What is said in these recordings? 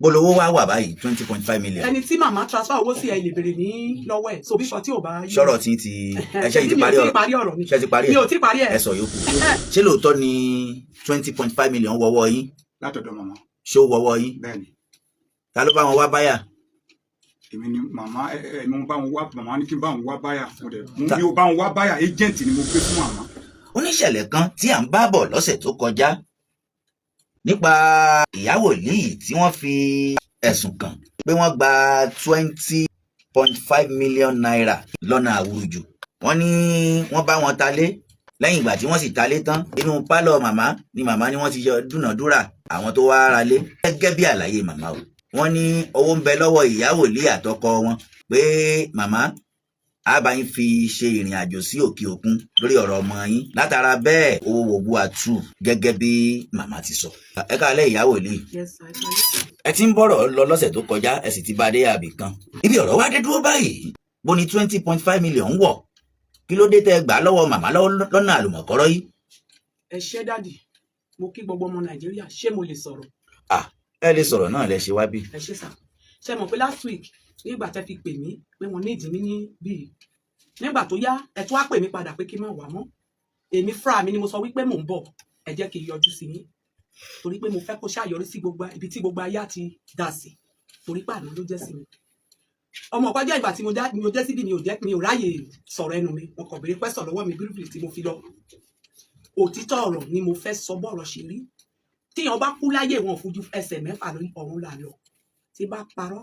bolówó wá wà báyìí 20.5 million. ẹni tí màmá transfer owó sí ẹ lè béèrè ní lọ́wọ́ ẹ̀ so bí sọ tí ò bá yí. sọ̀rọ̀ tí ti ẹṣẹ́ yìí ti parí ọ̀rọ̀ mi ṣe ti parí ẹ̀ mi ò tí parí ẹ̀. ẹ sọ yòókù ṣé lóòótọ́ ni 20.5 million wọ́wọ́ yín. látọ̀dọ̀ màmá. ṣó wọ́wọ́ yín. bẹ́ẹ̀ni. ta ló bá wọn wá báyà. èmi ni màmá mo bá wọn wá màmá ní kí n bá wọn wá báyà mi ò bá wọn wá báyà agent ni mo gbé fún màmá. oníṣẹ̀lẹ̀ kan tí à ń bá bọ̀ lọ́sẹ̀ tó kọjá nípa ìyá wòlíì tí wọ́n fi ẹ̀sùn kàn pé wọ́n gba 20.5 million naira lọ́nà àwùjù. wọ́n ní wọ́n bá wọn talé lẹ́yìn ìgbà tí wọ́n sì talé tán inú pálọ̀ màmá ni wọ́n ti yọ dúnàdúrà àwọn tó wá ralé. gẹ́gẹ́ bí àlàyé màmá o wọ́n ní owó ń bẹ lọ́wọ́ ìyá wòlíì àtọkọ wọn pé màmá a bá yín fi ṣe ìrìn àjò sí òkè òkun lórí ọ̀rọ̀ ọmọ yín látara bẹ́ẹ̀ owó wògbú àtú gẹ́gẹ́ bí màmá ti sọ. ẹ káalẹ́ ìyá wòlíì. ẹ ti ń bọ̀rọ̀ lọ lọ́sẹ̀ tó kọjá ẹ sì ti bá dé àbí kan. ibi ọ̀rọ̀ wá dé dúró báyìí bó ni 20.5 million wọ̀ kí ló dé tẹ́ gbà lọ́wọ́ màmá lọ́nà àlùmọ̀kọ́rọ́ yìí. ẹ ṣé dádì mo kí gbogbo ọmọ nàìjíríà ṣé mo lè sọ̀rọ̀. ẹ lè sọ̀rọ̀ náà lẹ ṣe wá bí. ẹ ṣé sà ṣe mọ̀ pé last week nígbà tẹ́ fi pè mí pé wọ́n ní ìdí mi ní bíi nígbà tó yá ẹ tún wá pè mí padà pé kí n má wá mọ́ èmi fúnra mi ni mo sọ wípé mò ń bọ̀ ẹ jẹ́ kí n yọjú sí yín torí pé mo fẹ́ kó ṣàyọrí sí gbogbo ibi tí gbogbo ayé ti dà sí torí pé àná ló jẹ́ sí mi ọmọ ọ̀pájọ́ ìgbà tí mo jẹ́ síbi mi ò ráyè sọ̀rọ̀ ẹnu mi wọn kàn béèrè pẹ́sọ̀ lọ́wọ́ mi bírífìlì tí mo fi lọ òtítọ́ ọ̀rọ̀ ni mo fẹ́ sọ bọ́ọ̀rọ̀ ṣe rí tíyan bá kú láyé wọn fojú ẹsẹ̀ mẹ́fà lórí ọ̀run là lọ tí bá parọ́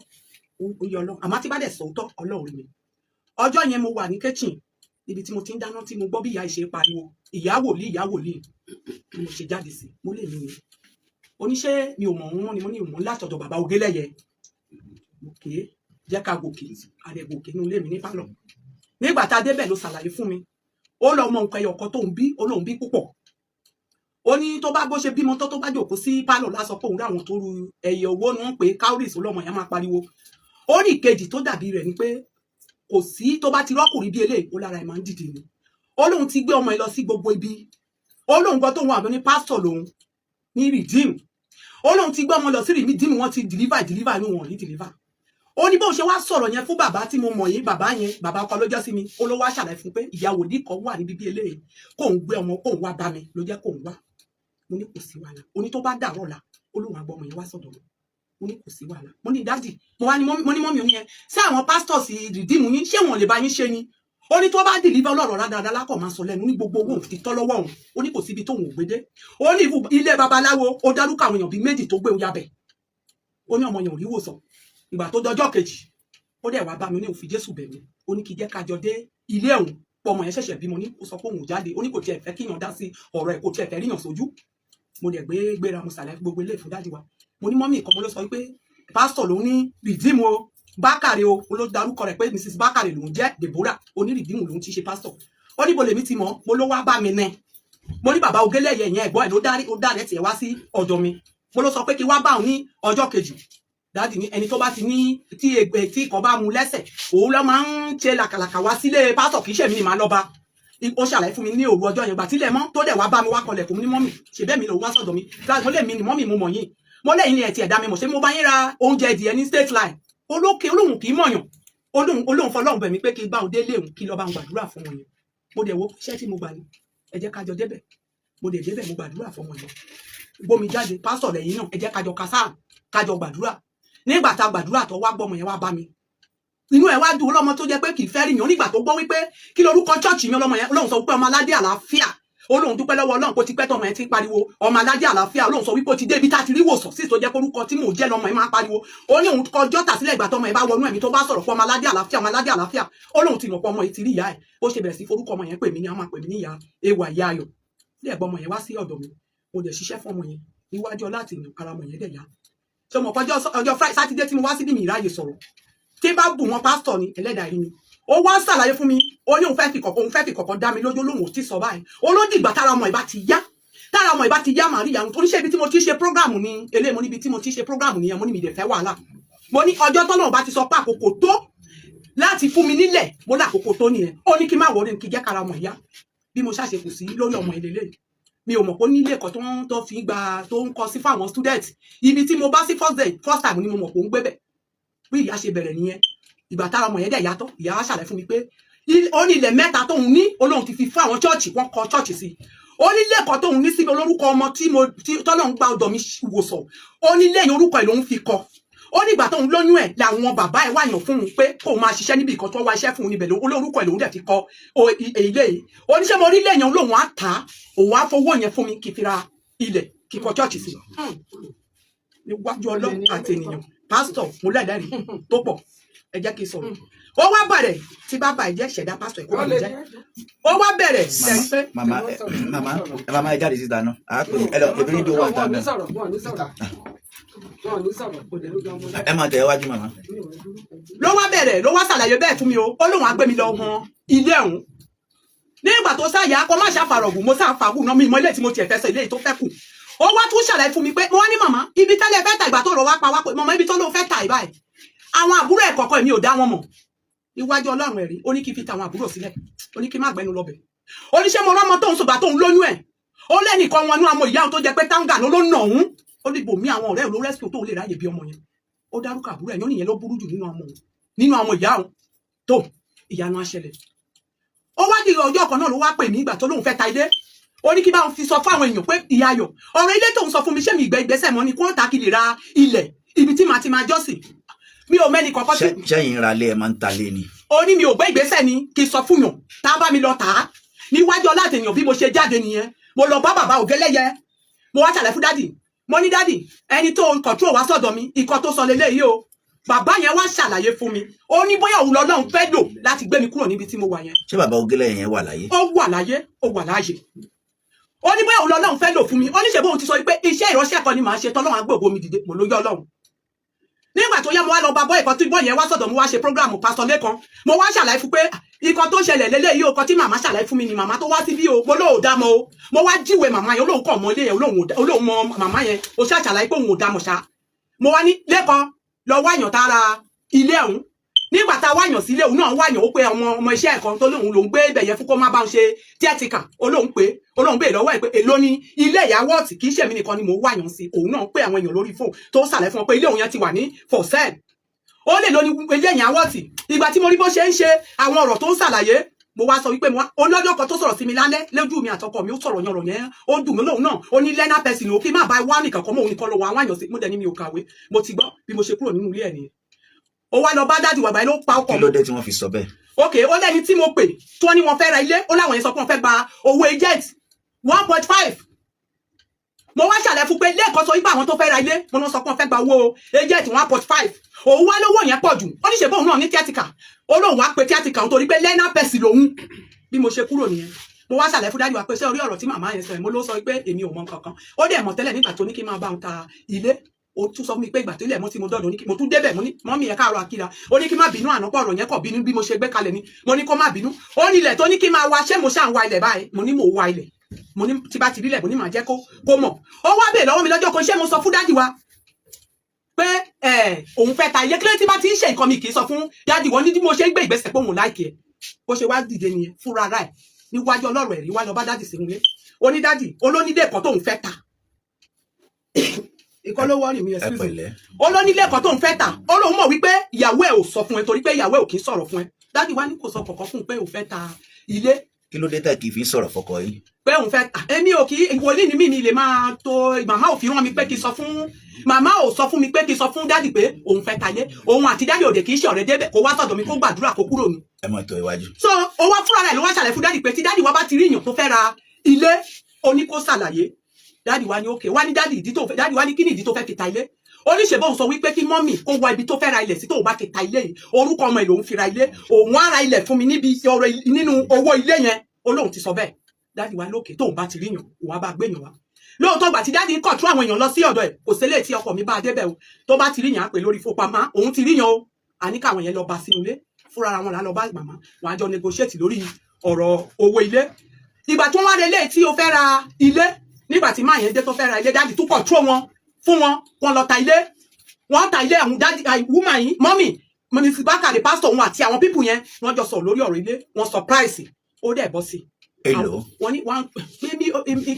ó yọ lọ àmọ́ tí bá dẹ̀ sòótọ́ ọlọ́run mi ọjọ́ yẹn mo wà ní kitchen ibi tí mo ti ń dáná tí mo gbọ́ bí ìyá ìṣe pariwo ìyá wòlíì ni mo ṣe jáde sí mo lè ní oníṣẹ́ mi ò mọ̀ wọ́n ni mo ní ìmọ̀ látọ̀dọ̀ bàbá Ògélẹ́yẹ òkè jẹ́ ká gòkè àrẹ gòkè inú ilé mi ní pálọ̀ nígbà tá a débẹ̀ ló ṣàlàyé fún mi ó lọ mọ nǹkan ẹyọ̀kan tó ń bí ó lóun bí púpọ̀ ó ní tó bá bó ṣe bímọ tó bá jókòó sí pálọ̀ lásọ pé òun ráwọn tó ru ẹyẹ owó ni wọ́n pè é cowries ọlọ́mọ yẹn máa pariwo ó ní ìkejì tó dàbí rẹ̀ ni pé kò sí tó bá ti rọ́kùnrin bí eléyìí ó lára ẹ̀ máa ń dìde ni ó lóun ti gbé ọmọ ẹ lọ sí gbogbo ibi ó lóun gbọ́ tóun àbọ̀ ní pásítọ̀ lòun ní redeem ó lóun ti gbé ọmọ lọ sí redeem wọ́n ti deliver inú wọn ní deliver ó ní bó ṣe wá sọ̀rọ̀ yẹn fún bàbá tí mo mọ̀ yìí bàbá yẹn bàbá ọkọ ló jẹ́ sí mi ó ló wá ṣàlàyé fún pé ìyàwó ní kan wà níbi bí eléyìí kóun gbé ọmọ kóun wá bá mi ló jẹ́ kóun wá mo ní kò sí wàhálà ó ní tó bá dàrọ̀ la ó lóun àgbọ̀ ọmọ yẹn wá sọ̀dọ̀ mi mo ní kò sí wàhálà mo ní dáàdì mo ní mọ́mí òun yẹn sí àwọn pastors rìdíìmù yín ṣé wọn lè bá yín ṣe ni ó ní tó bá dìlíbà ọlọ́rọ̀ rádaràdà lákọ̀ máa sọ lẹ́nu ní gbogbo owó ti tọ́ lọ́wọ́ òun ó ní kò síbi tóun ò gbédé ó ní ilé babaláwo ó dárúkọ àwọn èèyàn bíi méjì tó gbé oyabẹ̀ ó ní ọmọ yẹn ò rí wòsàn ìgbà tó dọjọ́ kejì ó dẹ̀ wá bá mi ní òfin jésù bẹ̀ mí ó ní kí jẹ́ kájọ dé ilé òun pọ̀ ọmọ yẹn ṣẹ̀ṣẹ̀ bímọ ní ó sọ pé òun ò jáde ó ní kò tiẹ̀ fẹ́ kíyàn dá sí ọ̀rọ̀ ẹ̀ kò tiẹ̀ fẹ́ ríyàn sójú mo dẹ̀ gbéra mo ṣàlàyé gbogbo ilé ìfún dáàdì wa mo ní mọ́mí ìkan mo ló sọ wípé pásítọ̀ ló ní rìdíìmù o bákàrẹ o ló darúkọ rẹ̀ pé mrs bákàrẹ lòún jẹ́ deborah oní rìdíìmù lòún ti ṣe pásítọ̀ ó ní bolèmí ti mọ̀ mo ló wá bá mi nẹ mo ní bàbá Ògélẹ́yẹ yẹn ẹ̀gbọ́n ẹ̀ ló dá tiẹ̀ wá sí ọ̀dọ̀ mi mo ló sọ pé kí wá bá òun ní ọjọ́ kejì dáàdì ní ẹni tó bá ti ní tí ègbè tí kan bá mu lẹ́sẹ̀ òun ló máa ń ṣe làkàlàkà wá sílé pásítọ̀ kì í ṣèmi ni màá lọ bá ó ṣàlàyé fún mi ní òru ọjọ́ yẹn gbà tílẹ̀ mọ́ tó dẹ̀ wá bá mi wá kọlẹ̀ fún mi ní mọ́mì ṣe bẹ́ẹ̀ mi lòun wá sọ̀dọ̀ mi mo lè mi ní mọ́mì mo mọ̀ yín mo lẹ́yìn ní ẹ̀tì ẹ̀dá mi mọ̀ ṣé mo bá yín ra oúnjẹ ìdìyẹ ní state line olókè olóhùn kì í mọ̀yàn olóhùn fọlọ́hùn bẹ̀ mí pé kí n bá òun délé òun kí lọ́ọ́ bá òun gbàdúrà fún wọn yẹn mo dẹ̀ wo iṣẹ́ tí mo gbà ní ẹ jẹ́ kájọ débẹ̀ mo dẹ̀ débẹ̀ mo gbàdúrà fún wọn yẹn gbómi jáde pásítọ̀ lẹ́yìn náà ẹ jẹ́ kájọ kásáà kájọ gbàdúrà nígbà tá a gbàdúrà tó wá gbọ́mọ yẹn wá bá mi inú ẹ̀ wá dùn ọlọ́mọ tó jẹ́ pé kì í fẹ́ rí yàn nígbà tó gbọ́ wípé kí lorúkọ chọ́ọ̀chì mi ọlọ́mọ yẹn Ọlọ́run sọ wípé ọmọ aládé àlàáfíà Ọlọ́run dúpẹ́ lọ́wọ́ Ọlọ́run kó ti pẹ́ tọmọ yẹn ti pariwo ọmọ aládé àlàáfíà Ọlọ́run sọ wípé ó ti dé ibi tá a ti rí wòsàn sí tó jẹ́ orúkọ tí mò ń jẹ́ lọ́mọ yẹn máa pariwo ó ní òun kọjọ́ tà sílẹ̀ ìgbà tọmọ yẹn bá wọnú ẹ̀mí tó bá sọ̀rọ̀ fún ọmọ aládé àlàáfíà Ọlọ́run ti mọ̀ pé ọmọ yìí ti rí ìyá ẹ̀ ó ṣe bẹ̀rẹ̀ sí forúkọ ọmọ yẹn pè mí ní àwọn àpè mí ní ìyá ewa ìyá ayọ̀ ilé ẹ̀gbọ́n ọmọ yẹn wá sí ọ̀dọ̀ mi mo dẹ̀ ṣiṣẹ́ fún ọmọ yẹn níwájú láti ara ọmọ yẹn dẹ̀ yá ṣe mọ̀ ọjọ́ Friday Saturday tí mo wá sí bí mi ìráyè sọ̀rọ̀ tí bá bù wọn pásítọ̀ ni ẹlẹ́dàá rí mi ó wá ṣàlàyé fún mi ó ní òun fẹ́ fi kọ̀kọ́ dá mi lójú lóhùn ò tí sọ báyìí ó ló dìgbà tára ọmọ ìbá ti yá màá rí ìyanu torí ṣe ibi tí mo ti ṣe prógráàmù ni eléyìí mo níbi tí mo ti ṣe prógráàmù nìyẹn mo ní mi dẹ̀ fẹ́ wàhálà mo ní ọjọ́ tọ́lọ́run bá ti sọ pé àkókò tó láti fún mi nílẹ̀ mo ní àkókò tó nìyẹn ó ní kí má wọrí kí jẹ́ kára ọmọ ìyá bí mo ṣàṣekù sí lórí ọmọ ìlélẹ̀ mi ò mọ̀ pé ó ní ilé ẹ̀kọ́ tó fi gba tó ń kọ sí fún àwọn student ibi tí mo bá sí first time ni mo mọ̀ pé ó ń gbé bẹ̀ bí ìyá ṣe bẹ̀rẹ̀ nìyẹn ìgbà tára ọmọ yẹn dẹ̀ yàtọ̀ ìyá wa ṣàlàyé fún mi pé ó ní ilẹ̀ mẹ́ta tóun ní olóhùn ti fi fún àwọn chọ́ọ̀chì wọ́n kọ́ chọ́ọ̀chì sí ó ní ilé ẹ̀kọ́ tóun ní síbi olórúkọ ọmọ tí tọ́lọ́run gba ọ̀dọ̀ mi wòsàn ó ní lẹ́yìn orúkọ ẹ̀ lòun fi kọ́ ó ní ìgbà tóun lóyún ẹ̀ làwọn bàbá ẹ̀ wàyàn fún un pé kóun máa ṣiṣẹ́ níbi ìkan tó wá iṣẹ́ fún un níbẹ̀ olórúkọ ẹ̀ lòun dẹ̀ fi kọ́ ilé yìí ó ní ṣé mo rí lẹ́yìn olóhùn á tà á òun á fowó yẹn fún mi kí fi ra ilẹ̀ kí kọ́ chọ́ọ̀chì sí níwájú Ọlọ́run àti ènìyàn pásítọ̀ mo lẹ́lẹ́rìí tó pọ̀ ẹ jẹ́ kí n sọ̀rọ̀ ó wá bẹ̀rẹ̀ tí bàbá ẹ̀ jẹ́ ṣẹ̀dá pásítọ̀ ẹ̀kọ́ mi jẹ́ ó wá bẹ̀rẹ̀ sẹ́yìn pé. màmá ẹ jáde síta náà àá pè é lọ ebi nídìí owó àtà náà ẹ máa tẹ̀ ẹ́ wájú màmá. ló wá bẹ̀rẹ̀ ló wá ṣàlàyé bẹ́ẹ̀ fún mi o ó lóun á gbé mi lọ han ilé ọ̀hún nígbà tó sáyà kó má ṣàfàrọ̀gùn mo ṣàfàgùn náà mi ìmọ̀ ilé tí mo tiẹ̀ fẹ́ sọ ilé tó fẹ́ kù ó wá tún ṣàlàyé fún mi pé mo wá ní màmá ibi tẹ́lẹ̀ fẹ́ ta ìgbà tó rọ wá pa wá pé màmá ibi tó ló fẹ́ ta ìbáyìí àwọn àbúrò ẹ̀ kọ̀ọ̀kan mi ò dá wọn mọ̀ iwájú Ọlọ́run ẹ̀rí ó ní kí n fi ta àwọn àbúrò sílẹ̀ ó ní kí n má gbẹnu lọ́bẹ̀ ó ní ṣé mo rọ́mọ tóun sọ̀gbà tóun lóyún ẹ̀ ó lẹ́nìkan wọn ní àwọn ìyá òun tó jẹ pé táǹgà ló nà òun ó ní bòmí àwọn ọ̀rẹ́ ló rẹ́sìkò tóun lè ráyè bí ọmọ yẹn ó dárúkọ àbúrò ẹ̀ yóò nìyẹn ló burú jù nínú àwọn ìyá òun tó ìyanu aṣẹlẹ̀ ó wá di ọjọ́ kan náà ló wá pè mí ìgbà tó lóun fẹ́ ta ilé ó ní kí báwọn fi sọ fún àwọn èèyàn pé ìyá ayọ̀ ọ̀rọ̀ ilé tóun sọ fún mi ṣé mi ìgbésẹ̀ mọ́ ni kó ta kí lè ra ilẹ̀ ibi tí màá ti máa jọ́sìn mi ò mẹ́ni kọ̀ọ̀kan sí. sẹ́yìn ra lé ẹ máa ń ta lé ni. ó ní mi ò gbé ìgbésẹ̀ ni kí n sọ fún yàn tá a bá mi lọ tà á níwájú ọlátẹ̀yàn bí mo ṣe jáde nìyẹn mo lọ bá bàbá Ògẹ́lẹ́yẹ mo wá ṣàlàyé fún dádì mo ní dádì ẹni tó ń kọ̀tró wá sọ̀dọ̀ mi ikọ̀ tó sọ leléyìí o bàbá yẹn wá ṣàlàyé fún mi ó ní bóyá òun lọ́lọ́run fẹ́ lò láti gbé mi kúrò níbi tí mo wà yẹn. ṣé bàbá Ògẹ́lẹ́yẹ yẹn wà láyé. ó wà láyé ó wà láàyè ó ní bóyá òun lọ́lọ́run fẹ́ lò fún mi ó ní ṣe bóun ti sọ pé iṣẹ́ ìránṣẹ́ kan ni màá ṣe tọ́lọ́run agbóògbó mi dìde mo ló yọ Ọlọ́run nígbà tó yá mo wá lọ bá bọ́ ìkan tí bọ́ yẹn wá sọ̀dọ̀ mo wá ṣe prógráàmù pásítọ̀ Lékan mo wá ṣàlàyé fún pé ikọ̀ tó ṣẹlẹ̀ lélẹ́yìí o kan tí màmá ṣàlàyé fún mi ni màmá tó wá síbí o mo lóò dá mọ́ o mo wá jíwèé màmá yẹn olóhùn kọ̀ mọ́ ilé yẹn olóhùn mọ màmá yẹn o ṣáà ṣàlàyé pé òun ò dá mọ̀ ṣá mo wá ní Lékan lọ wáyàn tára ilé ọ̀hún nígbà tá a wáyàn sílé òun náà wáyàn ó pé ọmọ iṣẹ́ ẹ̀kan tó lóun lòún gbé ibẹ̀ yẹn fún kó má bá ń ṣe tíẹ́tìkà olóhùn bèè lọ́wọ́ ẹ̀ pé èló ni ilé ìyàwó ọ̀tì kì í ṣèmi nìkan ni mo wáyàn sí òun náà pé àwọn èèyàn lórí fóun tó ṣàlàyé fún wọn pé ilé òun yẹn ti wà ní for sale ó lè lóní ilé ìyàwó ọ̀tì ìgbà tí mo rí bó ṣe ń ṣe àwọn ọ̀rọ̀ tó ń ṣàlàyé mo wá sọ wípé olójó kan tó sọ̀rọ̀ sí mi lálẹ́ lójú mi àtọkọ mi ó sọ̀rọ̀ yan ọ̀rọ̀ yẹn ó dùn mí lóhùn náà ó ní lẹ́nà pẹ̀sìn ó kí má bá wá nìkan kan mọ́ òun nìkan lọ wọ àwọn àyànṣe mo dẹ̀ ní mi ò kàwé mo ti gbọ́ bí mo ṣe kúrò nínú ilé ẹ̀ nìyẹn ó wá lọ bá dájú wàgbà ló pa ọkọ. kí ló dé tí wọ́n fi sọ bẹ́ẹ̀. ok ó lẹ́ni tí mo pè tí wọ́n ní wọ́n fẹ́ ra ilé ó láwọn yẹn sọ pé wọ́n fẹ́ gba owó agent 1.5 mo wá ṣàlẹ̀ fún pé lẹ́ẹ̀kan sọ wípé àwọn tó fẹ́ ra ilé mo náà sọ pé wọ́n fẹ́ gba owó agent 1.5 òun wá lówó yẹn pọ̀ jù ó ní ṣe bóun náà ní tíátìkà ó lóun wá pe tíátìkà òun torí pé lẹ́nà pẹ̀sì lòun bí mo ṣe kúrò nìyẹn mo wá ṣàlẹ̀ fún dájú wa pé ṣé orí ọ̀rọ̀ tí màmá yẹn sọ ẹ̀ mo ló sọ pé èmi ò mọ kankan ó dẹ̀ mọ̀ tẹ́lẹ̀ nígbà tó ní kí n máa bá òun ta ilé ó tún sọ fún mi pé ìgbà tó ilẹ̀ mo ti mo dọ́dọ̀ mo tún débẹ̀ mo ní mọ́mí ẹ̀ káàárọ̀ àkìlà ó ní kí n má bínú ànápọ̀ ọ̀rọ̀ yẹn kọ̀ bínú bí mo ṣe gbé kalẹ̀ ni mo ní kó má bínú ó ní ilẹ̀ tó ní kí n máa wá ṣé mo ṣáà ń wa ilẹ̀ báyìí mo ní mo wa ilẹ̀ mo ní tí bá ti rí ilẹ̀ mo ní màá jẹ́ kó mọ̀ ó wá bèè lọ́wọ́ mi lọ́jọ́ kan ṣé mo sọ fún dádì wa pé òun fẹ́ ta ilé kílé tí bá ti ń ṣe nǹkan mi kì í sọ fún dádì wọn ní bí mo ṣe ń gbé ìgbésẹ̀ pé òun láìkì ẹ̀ bó ṣe wá dìde nìyẹn fúnra rà ẹ̀ níwájú ọlọ́rọ̀ ẹ̀rí wá lọ bá dádì sínú ilé ó ní dádì olónílé ẹ̀kọ́ tóun fẹ́ ta ìkọ́ ló wọ́ ní mi excuse me olónílé ẹ̀kọ́ tóun fẹ́ ta ó lóun mọ̀ wípé ìyàwó ẹ̀ ò sọ fún ẹ torí pé ìyàwó ẹ̀ ò kì í sọ̀rọ̀ fún ẹ dádì wá ní kò sọ kọ̀ọ̀kan fún un pé òun fẹ́ ta ilé. kí ló dé tẹ̀ kì í fi sọ̀rọ̀ fọkọ yìí. pé òun fẹ́ ta èmi ò kì í wòlíì ní mi lè máa tó màmá ò fi rán mi pé kí n sọ fún màmá ò sọ fún mi pé kí n sọ fún dádì pé òun fẹ́ ta ilé òun àti dádì òde kì í ṣe ọ̀rẹ́ débẹ̀ kó wá sọ̀dọ̀ mi kó gbàdúrà kó kúrò ni. ẹ mọ̀ tó iwájú. so ó wá fúnra rẹ̀ ló wá ṣàlàyé fún dádì pé tí dádì wa bá ti rí èèyàn tó fẹ́ ra ilé oní kó ṣàlàyé dádì wa ní òkè wá ní dádì ìdí tó fẹ́ dádì wa ní kí ni ìdí tó fẹ́ fi ta ilé oníṣẹ́ bóun sọ wípé kí mọ́mì kó wọ ibi tó fẹ́ ra ilẹ̀ sí tóun bá ti ta ilé yìí orúkọ ọmọ ẹ̀ lòun fi ra ilé òun á ra ilẹ̀ fún mi níbi ọ̀rọ̀ nínú owó ilé yẹn olóhùn ti sọ bẹ́ẹ̀ dádì wa lókè tóun bá ti ríyàn òun á bá gbéyàn wá lóòótọ́ gbà tí dádì ń kọ̀ tún àwọn èèyàn lọ sí ọ̀dọ̀ ẹ̀ kò sílé tí ọkọ mi bá débẹ̀ o tó bá ti ríyàn á pè lórí fowópamọ́ òun ti ríyàn o àní káwọn yẹn lọ bá sínú ilé fúnra wọn là lọ bá màmá wọn á jọ negotiate lórí ọ̀rọ̀ owó ilé ìgbà tí wọ́n wá relé tí o fẹ́ ra ilé nígbà tí máa yẹn dé tó fẹ́ ra ilé dádì tún kọ̀ tró wọn fún wọn lọ ta ilé wọn ta ilé àwọn dádì woman yìí mọ́mì Mrs. Bakare pastor òun àti àwọn pípù yẹn wọ́n jọ sọ lórí ọ̀rọ̀ ilé wọn surprise ó dẹ̀ bọ́ sí. Èlò. wọ́n ní one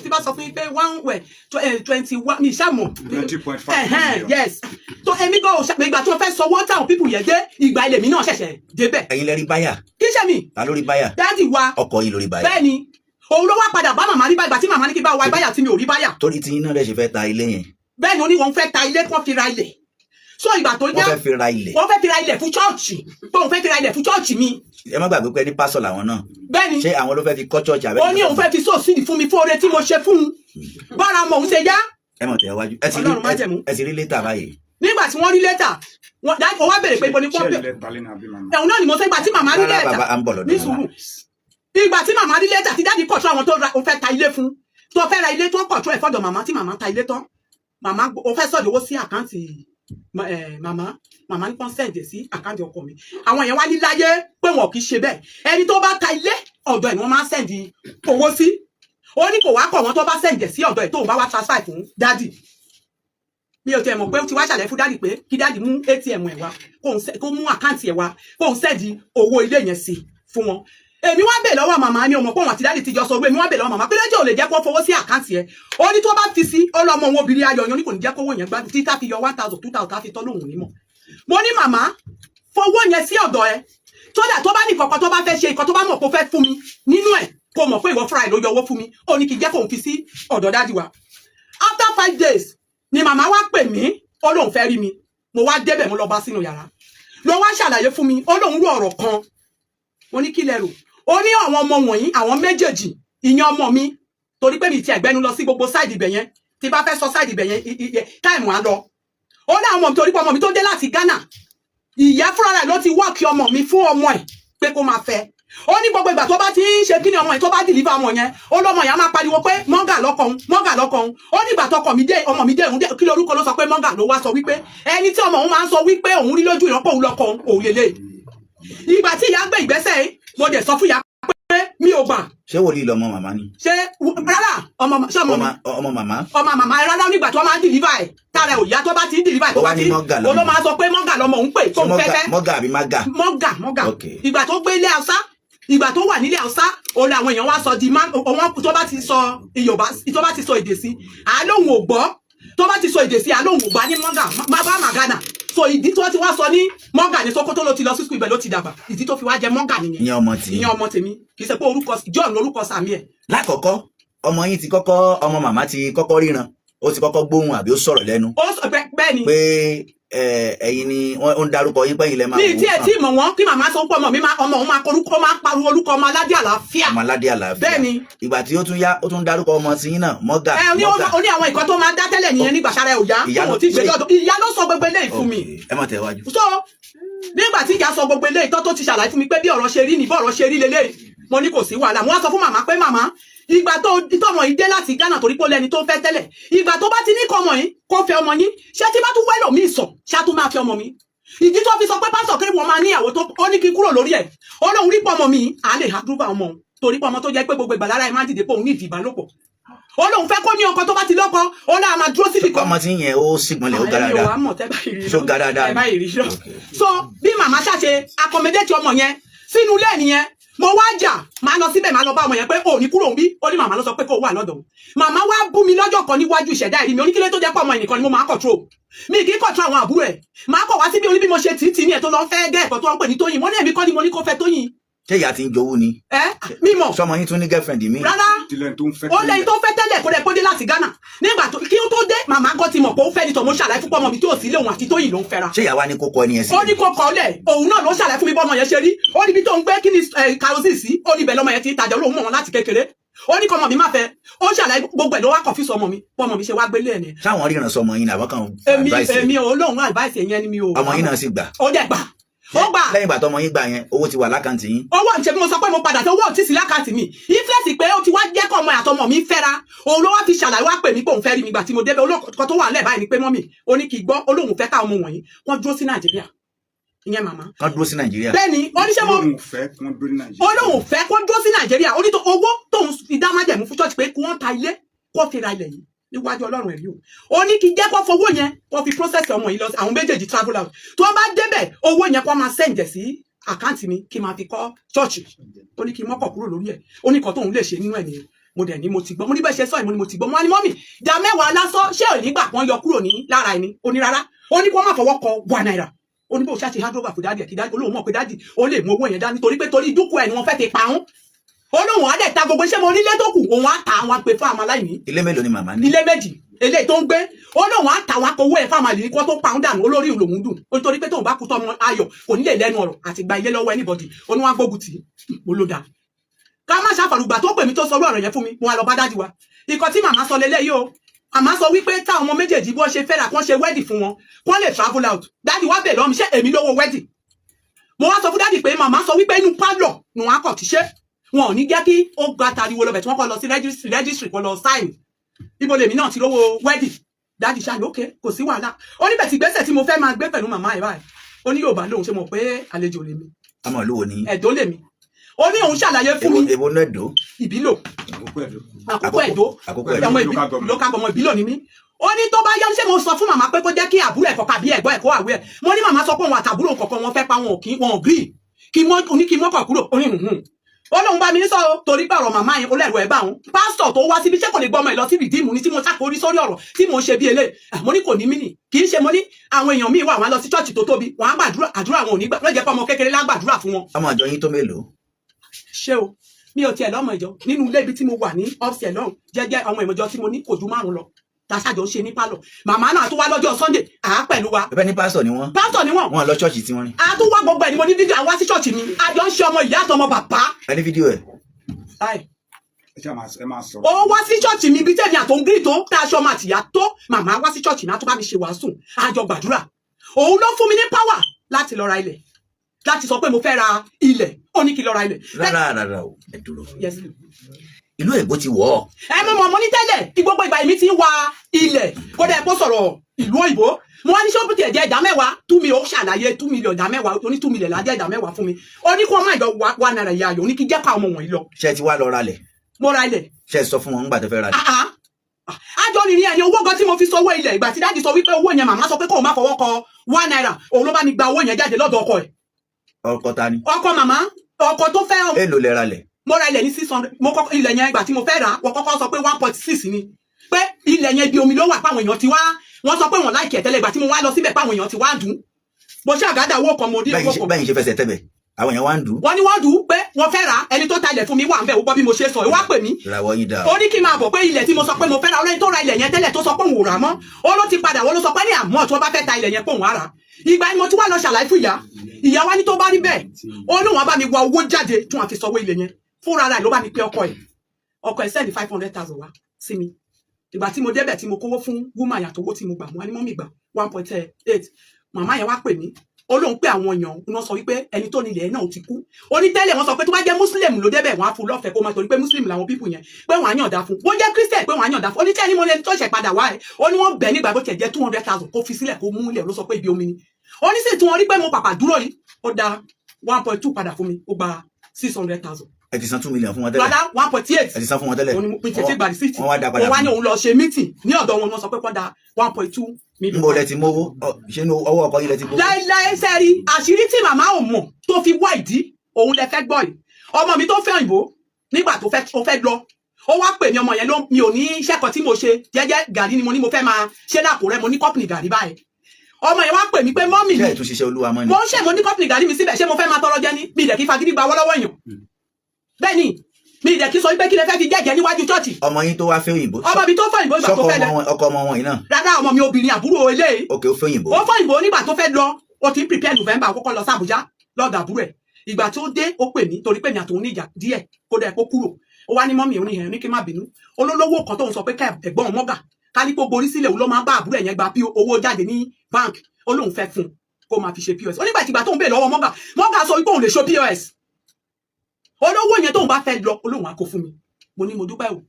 tí bá sọ fún yín pé 21 mi ṣàmọ̀ 20.5 yes tó èmi gan ò ṣàpè ìgbà tí wọ́n fẹ́ sọ wọ́n táwọn pípù yẹn dé ìgbà ilé mi náà ṣẹ̀ṣẹ̀ débẹ̀. ẹ̀yin lẹ rí báyà. kí ṣe mi. ta ló rí báyà. dáàdì wa. ọkọ yín ló rí báyà. bẹ́ẹ̀ ni òun ló wá padà bá màmá rí báyà ìgbà tí màmá ní kí bá wa báyà tí mi ò rí báyà. torí tí iná rẹ̀ ṣe fẹ́ ta ilé yẹn. bẹ́ẹ̀ ni ó ní wọ́n fẹ́ ta ilé kí wọ́n fi ra ilẹ̀ so ìgbà tó jẹ́ wọ́n fẹ́ fi ra ilẹ̀. wọ́n fẹ́ fi ra ilẹ̀ fún chọ́ọ̀chì pé òun fẹ́ fi ra ilẹ̀ fún chọ́ọ̀chì mi. ẹ má gbàgbé pé ní pásọ̀ làwọn náà. bẹ́ẹ̀ni ṣé àwọn ló fẹ́ fi kọ́ chọ́ọ̀chì àbẹ́. ó ní òun fẹ́ fi sóòsìdì fún mi fún oore tí mo ṣe fún un bára ọmọ òun ṣe yá. ẹ mọ̀ tẹ̀ wájú ẹ ti rí létà báyìí. nígbà tí wọ́n rí létà wọ́n wá bèrè pé ibo ni wọ́n bẹ̀ ẹ̀hún náà ni mo sọ ìgbà tí màmá rí létà ní sùúrù ìgbà tí màmá rí létà tí dáàdi kọ̀tún àwọn tó fẹ́ ta ilé fún tó fẹ́ ra ilé tó kọ̀tún ẹ̀ fọ́dọ̀ màmá tí màmá ta ilé tán màmá ó fẹ́ sọ̀dọ̀ owó sí àkáǹtì màmá ní kọ́nsẹ̀ǹtì sí àkáǹtì ọkọ mi àwọn èèyàn wá ní láyé pé wọn kì í ṣe bẹ́ẹ̀ ẹni tó bá ta ilé ọ̀dọ̀ ẹ̀ ni wọ́n máa ń sẹ̀ǹdì owó sí ó ní kò wá kọ̀ wọ́n tó bá sẹ̀ǹdì sí ọ̀dọ̀ ẹ̀ tóun bá wá transfer fún dádì mi ò tiẹ̀ mọ̀ pé ó ti wá ṣàlàyé fún dádì pé kí dádì mú ATM ẹ̀ wá kó mú àkáǹtì ẹ̀ wá kóun sẹ̀ǹdì owó ilé yẹn sí fún wọn èmi wá bẹ̀ lọ́wọ́ màmá ni ọmọ pé wọn àti dáàdì ti jọ sọ èmi wá bẹ̀ lọ́wọ́ màmá pé lẹ́jọ́ ò lè jẹ́ kó fowó sí àkáǹtì ẹ̀ ó ní tó bá fi sí ọlọ́mọ wọn obìnrin ayọ̀ yan ní kò ní jẹ́ kówó yẹn gbádùn títà fi yọ 1000 2000 tá fi tọ́ lóhùn nímọ̀ mo ní màmá fowó yẹn sí ọ̀dọ̀ ẹ tódà tó bá ní kọ̀ọ̀kan tó bá fẹ́ ṣe nǹkan tó bá mọ̀ kó fẹ́ fún mi nínú ẹ̀ kó mọ̀ pé ìwọ fúnra ẹ̀ ló yọ owó fún mi ó ní kí jẹ́ kóun fi sí ọ̀dọ̀ dáàdì wa after 5 days ni màmá wá pè mí ó lóun fẹ́ rí mi mo wá débẹ̀ mo lọ bá sínú yàrá lọ wá ṣàlàyé fún mi ó lóun rú ọ̀rọ̀ kan mo ní kí lẹ rò ó ní àwọn ọmọ wọ̀nyí àwọn méjèèjì ìyẹn ọmọ mi torí pé mi ti ẹ̀gbẹ́nu lọ sí gbogbo sáìdì ibẹ̀ yẹn tí bá fẹ́ sọ sáìdì ibẹ̀ yẹn táìmù á lọ ó ní àwọn ọmọ mi torí pé ọmọ mi tó dé láti Ghana ìyá fúnra rẹ̀ ló ti wọ́ọ̀kì ọmọ mi fún ọmọ ẹ̀ pé kó máa fẹ́ ó ní gbogbo ìgbà tó bá ti ń ṣe kí ni ọmọ yẹn tó bá dìlífà ọmọ yẹn ó lọ́mọ yẹn á máa pariwo pé mọ́gà lọ́kọ̀ọ́hún ó ní ìgbà tọkọ mi dé ọmọ mi dé òun kí lorúkọ ló sọ pé mọ́gà ló wá sọ wípé ẹni tí ọmọ òun máa ń sọ wípé òun rí lójú ìrọ́pọ̀ òun lọ́kọ̀ òun lélẹ̀ ìgbà tí ìyá gbé ìgbésẹ̀ mo dẹ̀ sọ fún ìyá pé mi ò gbà. ṣé wòlíì lọmọ màmá ni. ṣé rárá ọmọ màmá rárá nígbà tó máa ń dìlífà ẹ̀ tára ẹ̀ ò yá tó bá ti ń dìlífà ẹ̀ tó bá ti ó ló máa sọ pé mọ́gà lọmọ òun pè tó ń fẹ́fẹ́. mọ́gà àbí mágà. mọ́gà ìgbà tó gbé ilé Haúsá ìgbà tó wà nílé Haúsá òun làwọn èèyàn wá sọ di wọn tó bá ti sọ Yorùbá tó bá ti sọ èdè sí àlóhùn ò gbọ́ tó bá ti sọ èdè sí àlóhùn ò gbà ní mọ́gà má bá màgánà so ìdí tó ti wá sọ ní mọ́gà ní Sókótó ló ti lọ sí skul ibẹ̀ ló ti dàgbà ìdí tó fi wá jẹ mọ́gà nìyẹn. ìyẹn ọmọ tèmi kì í ṣe pé orúkọ John lórúkọ sàmì ẹ̀. lákọ̀ọ́kọ́ ọmọ yín ti kọ́kọ́ ọmọ màmá ti kọ́kọ́ ríran ó ti kọ́kọ́ gbóhùn àbí ó sọ̀rọ̀ lẹ́nu. ó sọ bẹ́ẹ̀ ni. pé ẹ̀yin ni wọ́n ń darúkọ yín pẹ́yìn lẹ́ máa. mi tí ẹ tí mọ̀ wọ́n kí màmá sọ pé ọmọ òun máa korúkọ máa pariwo orúkọ ọmọ aládé àlàáfíà. ọmọ aládé àlàáfíà bẹ́ẹ̀ ni. ìgbà tí ó tún yá ó tún darúkọ ọmọ sí yín náà mọ́gà. ó ní àwọn nǹkan tó máa dá tẹ́lẹ̀ nìyẹn nígbà sára ẹ̀ ò yá ìyá ló sọ gbogbo eléyìí fún mi. ẹ má tẹ̀ wájú. so nígbà tí ìyá sọ gbogbo eléyìí tó ti ṣàlàyé fún mi pé bí ọ̀rọ̀ ṣe rí ni bí ọ̀rọ̀ ṣe rí lélẹ́yìí mo ní kò sí wàhálà mo wá sọ fún màmá pé màmá ìgbà tó tọmọ yìí dé láti Ghana torí pé ó lẹni tó ń fẹ́ tẹ́lẹ̀ ìgbà tó bá ti ní kọmọ yìí kó fẹ́ ọmọ yín ṣé tí bá tún wẹlò mí sọ ṣá tún máa fẹ́ ọmọ mi ìdí tó fi sọ pé pásítọ̀ kí wọn máa ní ìyàwó tó ó ní kí kúrò lórí ẹ̀ ó lóun rí pọ ọmọ mi à lè ha dúró ọmọ torí pé ọmọ tó jẹ́ pé gbogbo ìgbà lára ẹ máa ń dìde pé òun ní ìdìbà lọ́pọ̀ ó lóun fẹ́ kó ní ọkọ tó bá ti lọ́kọ ó náà máa dúró síbi kan. ọmọ tí yẹn ó sígbọnlẹ̀ ó ga dáadáa so bí màmá ṣàṣe accommodate ọmọ yẹn sínú ilé nìyẹn mo wá jà máa lọ síbẹ̀ máa lọ bá ọmọ yẹn pé ò ní kúrò ń bí ó ní màmá ló sọ pé kó wà lọ́dọ̀ màmá wá bú mi lọ́jọ́ kan níwájú ìṣẹ̀dá ẹ̀rí mi oníkílé tó jẹ́ pọ̀ ọmọ ẹnìkan ni mo máa control mi kì í control àwọn àbúrò ẹ̀ máa kọ̀ wá síbi oní bí mo ṣe tìí ní ẹ̀ tó lọ fẹ́ gẹ́ ẹ̀kọ́ tó ń pè ní Tóyìn mo ní èmi kọ́ ni mo ní kó fẹ́ Tóyìn. ṣé ìyá ti ń jowú ni. mímọ̀ sọmọ yín tún ní girlfriend mi. rárá ó lẹ́yìn tó fẹ́ tẹ́lẹ̀ kó dẹ̀ kó dé láti Ghana nígbà kí ó tó dé màmá gan ti mọ̀ pé ó fẹ́ ni tòun ṣàlàyé fún pọ́nmọ́ mi tí ò sí lé òun àti Tóyìn ló ń fẹ́ra. ṣé ìyá wa ní kó kọ ẹni yẹn sí. ó ní kó kọ́ lẹ̀ òun náà ló ṣàlàyé fún mi bọ́mọ yẹn ṣe rí ó níbi tó ń gbé kí ni kerosene sí ó níbẹ̀ lọ́mọ yẹn ti tajà olóhùn mọ̀ wọn láti kékeré ó ní kọ́mọ mi má fẹ́ ó ṣàlàyé gbogbo ẹ̀ ló wá kọ̀fíìsì ọmọ mi bọ́mọ mi ṣe wá gbélé ẹ̀ ni. sáwọn ríran sọmọ yín àbọ̀ kan advice. èmi ò lóhùn advice yẹn ni mi ò. ọmọ yín náà sì gbà. ó dẹ̀ gbà ó gbà. lẹ́yìn ìgbà tọmọ yín gbà yẹn owó ti wà lákàntì yín. owó ìṣe bí mo sọ pé mo padà sí owó òtí sí lákàntì mi influence pé ó ti wá jẹ́ kọ́ ọmọ àtọmọ mi fẹ́ra òun ló wá fi ṣàlàyé wá pè mí pé òun fẹ́ rí mi gbà tí mo débẹ̀ olóòkọ tó wà nílẹ̀ báyìí ni pé mọ́mì ó ní kí gbọ́ olóhùn fẹ́ ká ọmọ wọ̀nyí wọ́n dúró sí Nàìjíríà ìyẹn màmá. wọ́n dúró sí Nàìjíríà. bẹ́ẹ̀ni oníṣẹ́ mo olóhùn fẹ́ kó dúró sí Nàìjíríà ó ní tó owó tóun fi dá májẹ̀mú fún church pé kí wọ́n ta ilé kó fi ra ilẹ̀ yìí níwájú Ọlọ́run ẹ̀rí o ó ní kí jẹ́ kó fowó yẹn kó fi process ọmọ yìí lọ àwọn méjèèjì travel out tó bá débẹ̀ owó yẹn kó máa sẹ́ǹjẹ̀ sí àkáǹtì mi kí n máa fi kọ́ ṣọ́ọ̀ṣì ó ní kí n mọ́kọ̀ kúrò lórí ẹ̀ ó ní kan tóun lè ṣe nínú ẹ̀ nìyẹn mo dẹ̀ ní mo ti gbọ́ mo ní bẹ́ẹ̀ ṣe sọ mo ní mo ti gbọ́ mo wá ní mọ́mì ìdá 10 lásán ṣé ò nígbà kan yọ kúrò ní lára ẹni ó ní rárá ó ní kó má fọwọ́ kọ 1 naira ó ní bó ṣáà ti hand over fún dáàdì ẹ̀ kí dáàdì olóhùn mọ̀ pé dáàdì ó lè mú owó yẹn dání torí pé torí dúkùú ẹ̀ ni wọ́n fẹ́ ti pa ń olóhùn á dẹ̀ ta gbogbo iṣẹ́ mo nílé tó kù òun á ta àwọn apè fún àwọn aláìní. ilé mélòó ni màmá ní. ilé méjì eléyìí tó ń gbé olóhùn á ta àwọn akọwé ẹ̀ fún àwọn àlè kó tó pa ń dànù olórí òlòhùn dùn nítorí pé tóun bá kú tọmọ ayọ̀ kò ní lè lẹ́nu ọ̀rọ̀ àti gba ilé lọ́wọ́ anybody oníwà gbógun tì mo ló dáa. ká má ṣàfàlùgbà tó pè mí tó sọrú ọ̀rọ̀ yẹn fún mi mo wá lọ bá dájú wa ikọ̀ tí màmá sọ lélẹ́yìí o àmá sọ wípé táwọn ọmọ méjèèjì bó ṣe fẹ́ra kán ṣe wedding fún wọn kán lè travel out dáàdì wá bẹ̀ lọ́mí ṣé èmi lówó wedding mo wá sọ fún dáàdì pé màmá sọ wípé inú pálọ̀ ni wọ́n á kọ̀ ti ṣe wọn ò ní jẹ́ kí ó gba tariwo lọ́bẹ̀ tí wọ́n kọ́ lọ sí registry kan lọ sign ibo lèmi náà ti lówó wedding dáàdì ṣáà ní òkè kò sí wàhálà ó ní bẹ̀tì gbèsè tí mo fẹ́ máa gbé pẹ̀lú màmá ẹ̀ báyìí ó ní Yorùbá lòun ṣe mọ̀ pé àlejò lèmi àmọ́ olúwo ni. ẹ̀dọ́ lèmi ó ní òun ṣàlàyé fún mi èwo náà dò. ìbílò àkókò ẹ̀dọ́ Àkókò ọmọ Ẹ̀dó. local government ìbílò ni mí ó ní tó bá yá ṣé mo sọ fún màmá pé kó jẹ́ kí àbúrò ẹ̀kọ́ kàbí ẹ̀gbọ́n ẹ̀kọ́ àwẹ̀ mo ní màmá sọ pé òun àtàbúrò kọ̀ọ̀kan wọn fẹ́ pa wọn kí wọn agree kí mọ́kọ̀ kúrò ó ní ó lóun bá mi ní sọ torí pé ọ̀rọ̀ màmá yẹn ó lẹ́rù ẹ̀ bá òun pásítọ̀ tó wá síbi ṣé kò lè gbọ́ ọmọ ẹ̀ lọ sí rìdíìmù ní tí mo ṣàkórí sórí ọ̀rọ̀ tí mo ṣe bí eléyìí mo ní kò ní mí nì kì í ṣe mo ní àwọn èèyàn míì wà wọn lọ sí ṣọ́ọ̀ṣì tó tóbi wọn á gbàdúrà àdúrà wọn ò ní gbà lọ́jẹ́ pé ọmọ kékeré lágbàdúrà fún wọn. ọmọ ìjọ yín tó mélòó. ṣé o mi ò tiẹ̀ lọ́mọ ìjọ nínú ilé ibi tí mo wà ní ọ́fíìsì lọ́hùn jẹ́jẹ́ àwọn ìmọ̀jọ tí mo ní kò ju 5 lọ tàṣàjọ ṣe ní pálọ̀ màmá náà tó wá lọ́jọ́ Sunday àá pẹ̀lú wa. bẹ́ẹ̀ ni pásítọ̀ ni wọ́n. pásítọ̀ ni wọ́n. wọ́n lọ ṣọ́ọ̀ṣì tí wọ́n rí. a tún wá gbogbo ẹ̀ ni mo ní fídíò àwa sí ṣọ́ọ̀ṣì mi àjọ ń ṣe ọmọ ìyá àtọmọ bàbá. ẹni fídíò ẹ̀. ẹ máa sọ. ó wá sí ṣọ́ọ̀ṣì mi bí tẹ̀mí àtòǹgírì tó tá aṣọ ọmọ àtìyá tó màmá wá sí ṣọ́ọ̀ṣì mi á tó bá mi ṣe wàásù àjọ gbàdúrà òun ló fún mi ní páwà láti lọ ra ilẹ̀ láti sọ pé mo fẹ́ ra ilẹ̀ ó ní kí lọ ra ilẹ̀. rárá o ẹ dúró. Yes. ìlú èbó ti wọ̀ ọ́. ẹ mọ̀ mọ́ ní tẹ́lẹ̀ kí gbogbo ìgbà èmi ti ń wa ilẹ̀ kódà ẹ kó sọ̀rọ̀ ìlú òyìnbó mo wá ní ṣọ́ọ̀bù tí ẹ̀jẹ̀ 10,000 2 million ó ṣàlàyé 2 million 10,000 ó ní 2 million lájẹ́ 10,000 fún mi ó ní kí wọ́n má jọ 1 naira ìyá ayò ó ní kí jẹ́ ká ọmọ wọ̀nyí lọ. ṣé ẹ ti wá lọ ra lẹ̀. mo ra ilẹ̀. ṣé ẹ sọ fún wọn nígbà tó fẹ́ ra lẹ̀. àjọ nìyẹn ẹni owó gan tí mo fi sanwó ilẹ̀ ìgbà tí dáàdì sọ wípé owó yẹn màmá sọ pé kóun má fọwọ́ kọ 1 naira òun ló bá mi gba owó yẹn jáde lọ́dọ̀ ọkọ ẹ̀. ọkọ ta ni. ọkọ màmá ọkọ tó fẹ́. èlò lẹ ra lẹ̀. mo ra ilẹ̀ ní 600 mo kọ́kọ́ ilẹ̀ yẹn ìgbà tí mo fẹ́ rà wọ́n kọ́kọ́ sọ pé 1.6 ni pé ilẹ̀ yẹn ibi omi ló wà páwọn èèyàn ti wá wọ́n sọ pé wọ́n láìkì ẹ̀ tẹ́lẹ̀ ìgbà tí mo wá lọ síbẹ̀ páwọn èèyàn ti wá dùn mo ṣe àgádà owó kan mo dín owó kan. bẹ́ẹ̀ ṣe fẹsẹ̀ tẹ́bẹ̀ àwọn èèyàn wá ń dùn. wọ́n ní wọ́n dùn pé wọ́n fẹ́ ra ẹni tó ta ilẹ̀ fún mi wà ń bẹ̀ ó gbọ́ bí mo ṣe sọ ẹ wá pè mí. ìràwọ̀ yín dáa. ó ní kí n máa bọ̀ pé ilẹ̀ tí mo sọ pé mo fẹ́ ra ọlọ́yin tó ra ilẹ̀ yẹn tẹ́lẹ̀ tó sọ pé òun ò rà mọ́ ó ló ti padà wọ́n ló sọ pé ní àmọ́ tí wọ́n bá fẹ́ ta ilẹ̀ yẹn pé òun á rà ìgbà ni mo tún wá lọ ṣàlàyé fún ìyá wa ní tó bá rí bẹ́ẹ̀ ó ní wọ́n bá mi wá owó jáde tí wọ́n fi sanwó ilẹ̀ yẹn fúnra rẹ̀ ló bá mi pé ọkọ ẹ̀ sẹ́ni 500,000 wá sí mi ìgbà tí mo débẹ̀ tí mo kówó fún woman yàtọ̀ owó tí mo gbà wọ́n ní mọ́mì gbà 1.8 màmá yẹn wá pè mí ó lóun pé àwọn èèyàn wọn sọ wípé ẹni tó nílẹ̀ náà ti kú ó ní tẹ́lẹ̀ wọ́n sọ pé tó bá jẹ́ muslim ló débẹ̀ wọ́n á fún lọ́fẹ̀ẹ́ kó máa torí pé muslim làwọn pípù yẹn pé wọ́n á yànda fún bó jẹ́ christian pé wọ́n á yànda fún ó ní tẹ́ni mo lè tó ṣẹ̀ padà wá ẹ̀ ó ní wọ́n bẹ̀ nígbà bó tiẹ̀ jẹ́ 200,000 kó fi sílẹ̀ kó mú ilẹ̀ ló sọ pé ibi omi ni ó ní sì tí wọ́n rí pé mo pàpà dúró yìí ó da 1.2 padà fún mi ó gba 600,000. ẹ ti san 2 million fún wọn tẹ́lẹ̀. rárá 1.8. ẹ ti san fún wọn tẹ́lẹ̀. òun ni mo tètè gba rìsíìtì. wọ́n wá dá padà wọ́n wá ní òun lọ ṣe mítìn ní ọ̀dọ̀ wọn wọ́n sọ pé kọ́ da 1.2 million. níbo lẹ ti mówó ṣé ní ọwọ́ ọkọ yìí lẹ ti gbó. láíláí sẹ́rí àṣírí tí màmá ò mọ̀ tó fi wá ìdí òun lẹ fẹ́ gbọ́ yìí ọmọ mi tó fẹ́ òyìnbó nígbà tó fẹ́ lọ ó wá pè mí ọmọ yẹn ló mi ò ní iṣẹ́ kan tí mo ṣe jẹ́jẹ́ gàrí ni mo ní mo fẹ́ máa ṣe lápò rẹ mo ní kọ́pìnì gàrí báyìí ọmọ yẹn wá pè mí pé mọ́mì mi ṣe ètò ṣiṣẹ́ olúwa mọ́ ni. mo ń ṣe mo ní kọ́pìnì gàrí mi síbẹ̀ ṣé mo fẹ́ máa tọrọ jẹ ní bí ilẹ̀ kí fagídí gba wọ́lọ́wọ́ èèyàn bẹ́ẹ̀ ni mi ìdẹ̀ kí sọ wípé kí lè fẹ́ fi jẹ́jẹ́ níwájú chọ́ọ̀chì. ọmọ yín tó wá fẹ́ òyìnbó. ọmọ mi tó fẹ́ òyìnbó ìgbà tó fẹ́ lẹ. ọkọ ọmọ wọn yìí náà. rárá ọmọ mi obìnrin àbúrò eléyìí. ok ó fẹ́ òyìnbó. ó fẹ́ òyìnbó nígbà tó fẹ́ lọ ó ti ń prepare November àkọ́kọ́ lọ sí Àbújá lọ́dọ̀ àbúrò ẹ̀ ìgbà tó dé ó pè mí torí pé mi àtòun ní ìjà díẹ̀ kó dẹ̀ kó kúrò ó wá ní mọ́mì òun ìhẹ̀rẹ̀ ní kí n má bínú olólówó kan tóun sọ pé ká ẹ̀gbọ́n mọ́gà ká ní kó borí sílẹ̀ òun ló máa bá àbúrò ẹ̀ yẹn gba owó jáde ní bank ó lóun fẹ́ fún kó máa fi ṣe POS ó nígbà tí tóun bèè lọ́wọ́ mọ́gà sọ wípé òun lè ṣe POS olówó yẹn tóun bá fẹ́ lọ olóhùn á kó fún mi mo ní mo dúpẹ́ o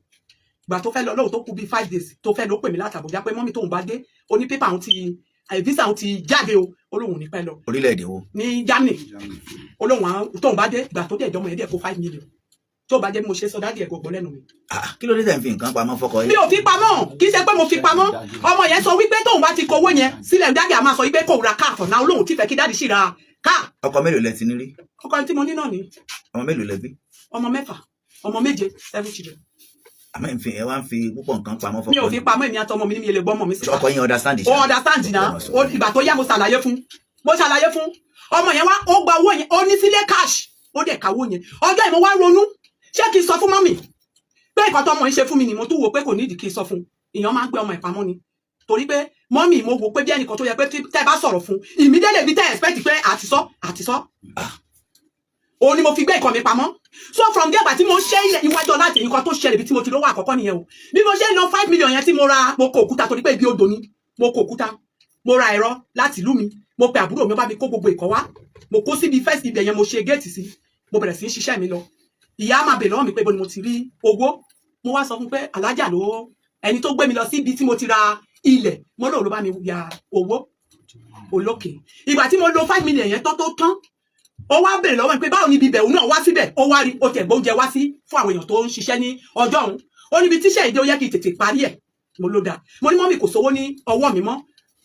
ìgbà tó fẹ́ lọ lóhùn tó kú bíi 5 days tó fẹ́ lọ pè mí láti Àbújá pé mọ́mì tóun bá dé ó ní pépà òun ti visa òun ti jáde o olóhùn ní pẹ́ lọ. orílẹ̀-èdè wo. ní Germany olóhùn tóun bá dé ìgbà tó dé ìjọmọ yẹn dẹ̀ kó 5 million tó bá jẹ́ bí mo ṣe sọ dáàdì ẹ̀ gbọ́ lẹ́nu mi. kí ló dé tẹ̀ ń fi nǹkan pamọ́ fọkọ yín. mi ò fi pamọ́ kì í ṣe pé mo fi pamọ́ ọmọ yẹn sọ wípé tóun bá ti kówó yẹn sílẹ̀ dáàdì àmọ́ sọ wípé kò ra káàtọ̀ náà olóhùn tí fẹ́ kí dáàdì sì ra ká. ọkọ mélòó lẹ ti ní rí? ọkọ tí mo ní náà ni. ọmọ mélòó lẹ bí? ọmọ 6, ọmọ 7, 7 children. àmọ́ ẹ wá ń fi púpọ̀ nǹkan pamọ́ fọ́kọ. mi ò fi pamọ́ èmi àtọmọ mi ní mi lè gbọ́ ọmọ mi sí. ọkọ yín understand ó understand náà ìgbà tó yá mo ṣàlàyé fún ọmọ yẹn wá ó gba owó yẹn ó ní sílé cash ó dẹ̀ káwó yẹn ọjọ́ yìí mo wá ronú ṣé kí n sọ fún mọ́mì pé nǹkan tó ọmọ yìí ṣe fún mi ni mo tún wò pé kò nídìí kí n sọ fún èèyàn máa ń gbé ọmọ ìpamọ́ ni torí pé mọ́mì mo wò pé bí ẹnìkan tó yẹ pé tẹ́ bá sọ̀rọ̀ fún immediately bí tẹ́ expect pé àtisọ́ òun ni mo fi gbé nǹkan mi pamọ́ so from there tí mo ṣe iwájú ọlá àti nǹkan tó ṣẹlẹ̀ bí tí mo ti lówó àkọ́kọ́ nìyẹn o bí mo ṣe ń lọ 5 million yẹn tí mo ra mo kó òkúta torí pé ibi odò ni mo kó òkúta mo ra ẹ̀rọ láti ìlú mi mo pe àbúrò mi bá mi kó gbogbo ìkọ́ wá mo kó síbi first ibẹ̀ yẹn mo ṣe géètì sí mo bẹ̀rẹ̀ sí í ṣiṣẹ́ mi lọ ìyá máa bèèrè lọ́wọ́ mi pé bó ni mo ti rí owó mo wá sọ fún pé alájà ló ẹni tó gbé mi lọ síbi tí mo ti ra ilẹ̀ mo lóun ló bá mi ya owó olókè ìgbà tí mo lo 5 million yẹn tán ó wá bèèrè lọ́wọ́ mi pé báwo ni ibi ibẹ̀ òun náà wá síbẹ̀ ó wá rí ó tẹ̀ gbóúnjẹ wá sí fún àwọn èèyàn tó ń ṣiṣẹ́ ní ọjọ́ òun ó níbi tíṣẹ́ ìdí ó yẹ kí n tètè parí ẹ̀ mo ló dáa mo ní mọ́mì kò sówó ní ọwọ́ mi mọ́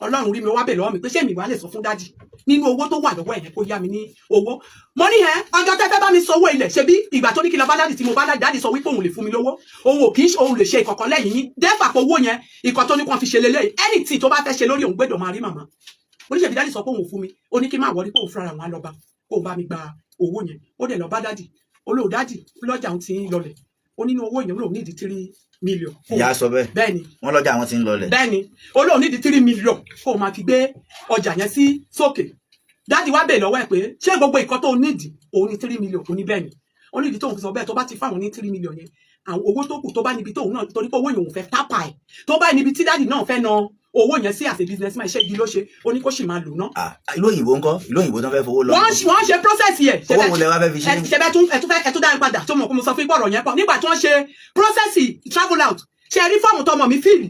ọlọ́run rí mi wá bèèrè lọ́wọ́ mi pé ṣé mi wá lè sọ fún dádì nínú owó tó wà lọ́wọ́ ẹ̀yẹn kó yá mi ní owó mo ní ọjọ́ tẹ́fẹ́ bá mi sanwó ilẹ̀ ṣe bí ìgbà tó ní kí lọ bá dádì tí mo bá dádì sọ wípé òun lè fún mi lówó òun ò kì í òun lè ṣe ìkọ̀kan lẹ́yìn yín dẹ́fà pé owó yẹn ìkọ̀ tó ní kan fi ṣe lélẹ́yìn anything tó bá fẹ́ ṣe lórí òun gbẹ́dọ̀ máa rí màmá mo ní ṣe bí dádì sọ pé òun ò fún mi ó ní kí n má wọrí pé òun fúnra àwọn alọ́ba kó bá mi gba owó yẹn ó dẹ̀ lọ bá dádì olóò dádì lọ́jà òun ti ń lọlẹ̀ ó nínú owó yẹn olóò nídìí 3 million. ìyá sọ bẹ́ẹ̀ bẹ́ẹ̀ni wọ́n lọ́jà àwọn ti ń lọlẹ̀. bẹ́ẹ̀ni olóò nídìí 3 million kó o máa fi gbé ọjà yẹn sí sókè dádì wá bèè lọ́wọ́ ẹ̀ pé ṣé gbogbo ìkan tó nídìí òun ní 3 million òun ní bẹ́ẹ̀ni ó nídìí tóun fi sọ bẹ́ẹ̀ tó bá ti fáwọn ní 3 million yẹn àwọn owó tó kù tó bá níbi tóun náà torí pé owó yẹn òun fẹ́ tápà ẹ̀ tó bá níbi tí dádì náà fẹ́ na owó yẹn sí àti business man iṣẹ́ igi ló ṣe ó ní kó sì máa lò ná. ìlú òyìnbó ńkọ́ ìlú òyìnbó tó fẹ́ fowó lọ. wọ́n ṣe process yẹ. owó wo lẹ wá fẹ́ fi ṣe. ṣẹbẹ ẹtún dárí padà tó mọ̀ kó mo sọ fún ìpọ̀rọ̀ yẹn pọ̀ nígbà tí wọ́n ṣe process travel out ṣe rí fọ́ọ̀mù tọmọ mi fíìlì